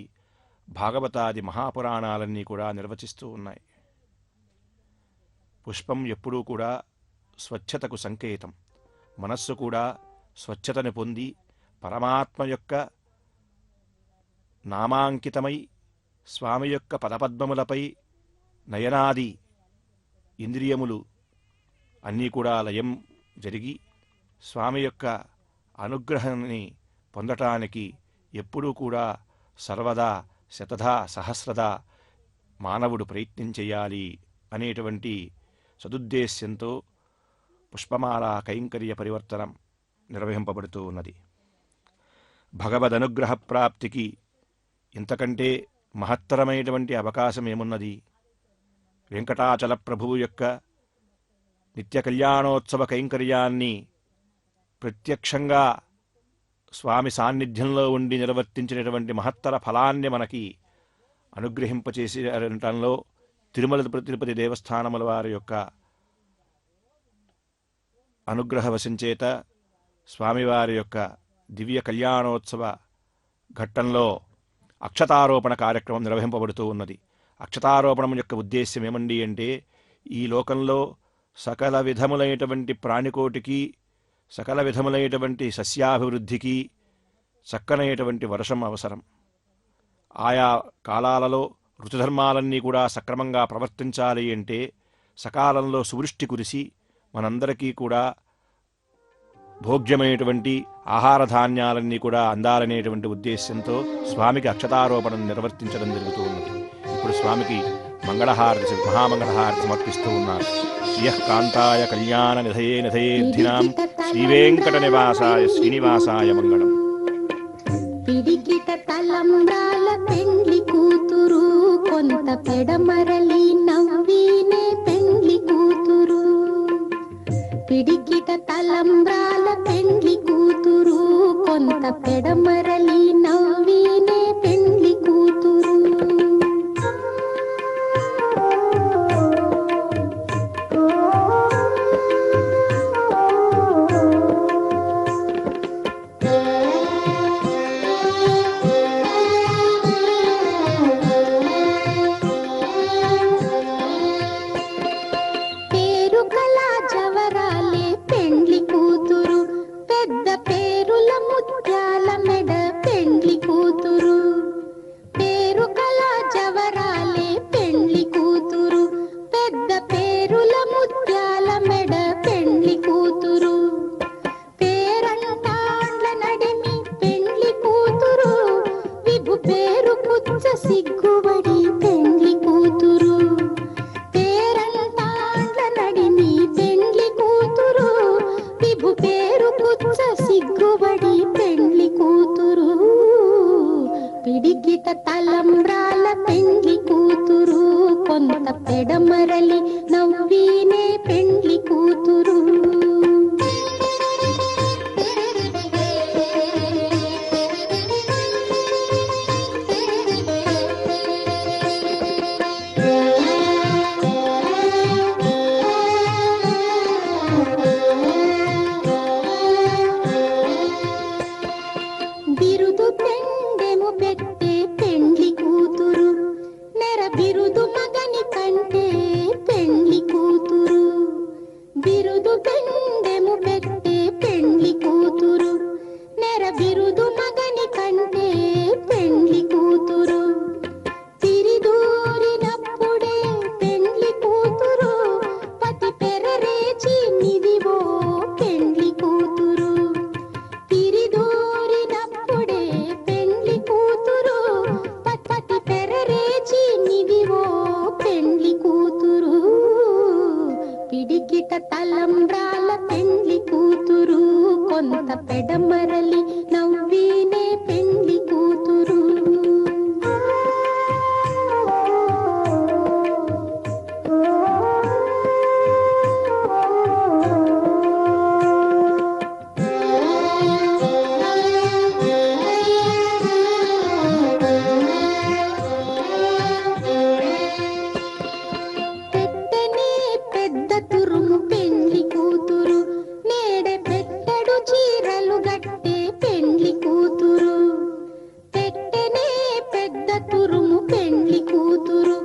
భాగవతాది మహాపురాణాలన్నీ కూడా నిర్వచిస్తూ ఉన్నాయి. పుష్పం ఎప్పుడూ కూడా స్వచ్ఛతకు సంకేతం. మనస్సు కూడా స్వచ్ఛతను పొంది పరమాత్మ యొక్క నామాంకితమై స్వామి యొక్క పదపద్మములపై నయనాది ఇంద్రియములు అన్నీ కూడా లయం జరిగి స్వామి యొక్క అనుగ్రహాన్ని పొందటానికి ఎప్పుడూ కూడా సర్వదా శతధా సహస్రదా మానవుడు ప్రయత్నం చేయాలి అనేటువంటి సదుద్దేశ్యంతో పుష్పమాల కైంకర్య పరివర్తనం నిర్వహింపబడుతూ ఉన్నది. భగవదనుగ్రహ ప్రాప్తికి ఇంతకంటే మహత్తరమైనటువంటి అవకాశం ఏమున్నది? వెంకటాచల ప్రభువు యొక్క నిత్య కళ్యాణోత్సవ కైంకర్యాన్ని ప్రత్యక్షంగా స్వామి సాన్నిధ్యంలో ఉండి నిర్వర్తించినటువంటి మహత్తర ఫలాన్ని మనకి అనుగ్రహింపచేసేటంలో తిరుమల తిరుపతి దేవస్థానముల వారి యొక్క అనుగ్రహవశం చేత స్వామివారి యొక్క దివ్య కళ్యాణోత్సవ ఘట్టంలో అక్షతారోపణ కార్యక్రమం నిర్వహింపబడుతూ ఉన్నది. అక్షతారోపణం యొక్క ఉద్దేశ్యం ఏమండి అంటే, ఈ లోకంలో సకల విధములైనటువంటి ప్రాణికోటికి, సకల విధములైనటువంటి సస్యాభివృద్ధికి చక్కనైనటువంటి వర్షం అవసరం. ఆయా కాలాలలో ఋతుధర్మాలన్నీ కూడా సక్రమంగా ప్రవర్తించాలి అంటే సకాలంలో సువృష్టి కురిసి మనందరికీ కూడా భోగ్యమైనటువంటి ఆహార ధాన్యాలన్నీ కూడా అందాలనేటువంటి ఉద్దేశ్యంతో స్వామికి అక్షతారోపణం నిర్వర్తించడం జరుగుతూ ఉన్నది. ఇప్పుడు స్వామికి మంగళహారతి, మహామంగళహారతి సమర్పిస్తూ ఉన్నారు. శ్రియః కాంతాయ కళ్యాణ నిధయే నిధయేర్థినాం శ్రీవేంకట నివాసాయ శ్రీనివాసాయ మంగళం. పిడికిట తలంబ్రాల పెండ్లి కూతురు, కొంత పెడమరలి నవ్వీనే పెండ్లి కూతురు. పిడికిట తలంబ్రాల పెండ్లి కూతురు, కొంత పెడమరలి నవ్వీనే పెండ్లి కూతురు. సిగ్గుబడి పెండ్లి కూతురు, పేరంటాండ్ల నడిమి పెండ్లి కూతురు, విభు పేరు పుచ్చ సిగ్గుబడి పెండ్లి కూతురు. పిడికిట తలంబ్రాల పెండ్లి కూతురు, కొంత పెడమరలి నవ్వీనే పెండ్లి కూతురు. పెడమరలి నవ్వీనే పెండ్లి కూతురు. పెట్టెనే పెద్ద తురుము పెండ్లి కూతురు, నేడే పెట్టెడు చీరలు గట్టే పెండ్లి కూతురు. పెట్టెనే పెద్ద తురుము పెండ్లి కూతురు,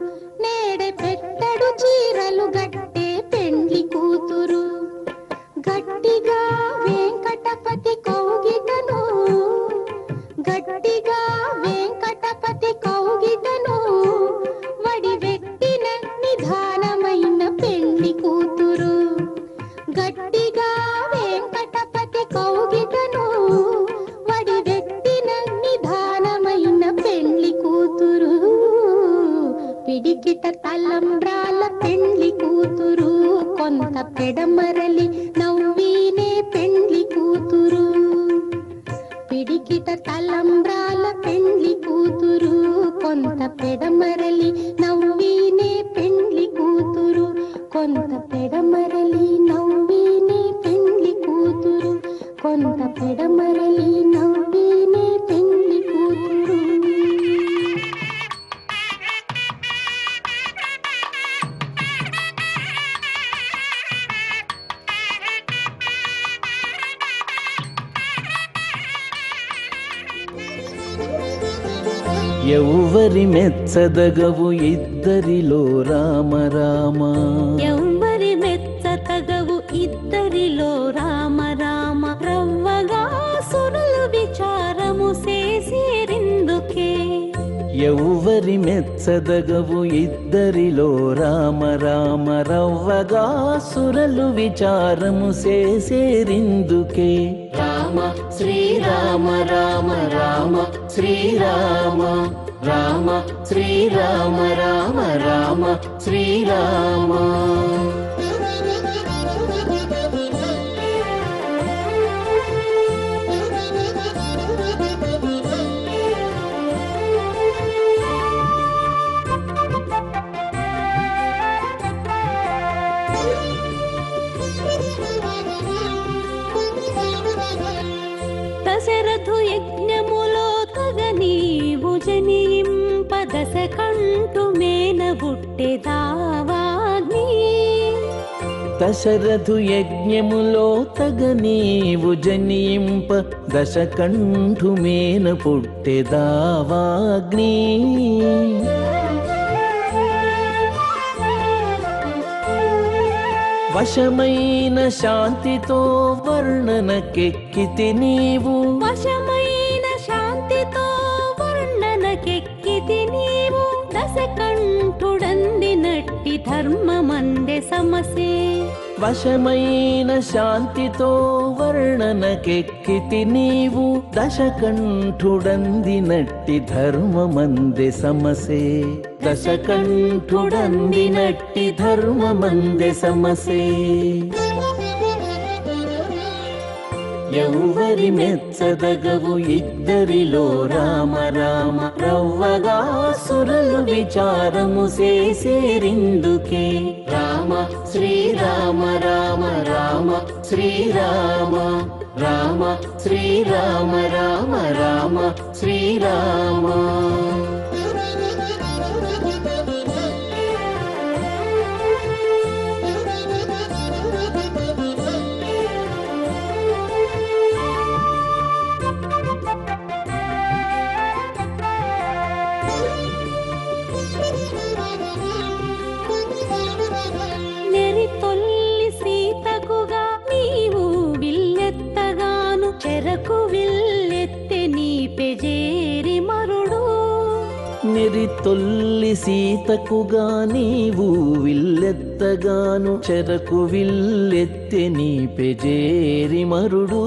నేడే పెట్టెడు చీరలు గట్టే పెండ్లి కూతురు. గట్టిగా వెంకటపతి కౌగిటను, గట్టిగా వెంకటపతి కౌగిటను, వడి వెట్టిన నిధానమైన పెండ్లి కూతురు. గట్టిగా వెంకటపతి కౌగిటను, వడి వెట్టిన నిధానమైన పెండ్లి కూతురు. పిడికిట తలంబ్రాల పెండ్లి కూతురు, కొంత పెడమరలి నవ్వీనే పెండ్లి కూతురు. పిడికిట తలంబ్రాల పెండ్లి కూతురు, కొంత పెడమరలి నవ్వీనే పెండ్లి కూతురు. కొంత పెడమరలి నవ్వీనే పెండ్లి కూతురు, కొంత పెడమరలి నవ్వీనే పెండ్లి కూతురు. ఎవ్వరి మెచ్చదగవు ఇద్దరిలో రామ రామ. ఎవ్వరి మెచ్చతగవు ఇద్దరిలో రామ రామ. రవ్వగా సురులు విచారము చేసేరిందుకే. ఎవ్వరి మెచ్చదగవు ఇద్దరిలో రామ రామ. రవ్వగా సురలు విచారము చేసేరిందుకే. రామ శ్రీరామ రామ రామ శ్రీరామ. రామ శ్రీరామ రామ రామ శ్రీరామ. దశరథు యజ్ఞములో తగ నీవు జనింప దశ కంటు మేన బుట్టెదావాగ్ని. దశరథు యజ్ఞములో తగ నీవు జనింప దశ కంఠు మేన పుట్టెదావాగ్ని. వశమైన శాంతితో వర్ణనకెక్కితి నీవు. వశమైన శాంతితో వర్ణనకెక్కితి నీవు. దశ కంఠుడందినట్టి ధర్మమందె సమసే. వశమైన శాంతితో వర్ణనకెక్కితి నీవు. దశకంఠుడందినట్టి ధర్మమందె సమసే. దశకంఠుడందినట్టి ధర్మమందె సమసే. ఎవ్వరి మెచ్చదగవు ఇద్దరిలో రామ రామ. రవ్వగా సురలు విచారము చేసేరిందుకే. రామ శ్రీరామ రామ రామ శ్రీరామ. రామ శ్రీరామ రామ రామ శ్రీరామ. నెరి తొల్లి సీతకుగా నీవు విల్లెత్తగాను, చెరకు విల్లెత్తె నీ పెజేరి మరుడు. నిరి తొల్లి సీతకుగా నీవు విల్లెత్తగాను, చెరకు విల్లెత్తె నీ పెజేరి మరుడు.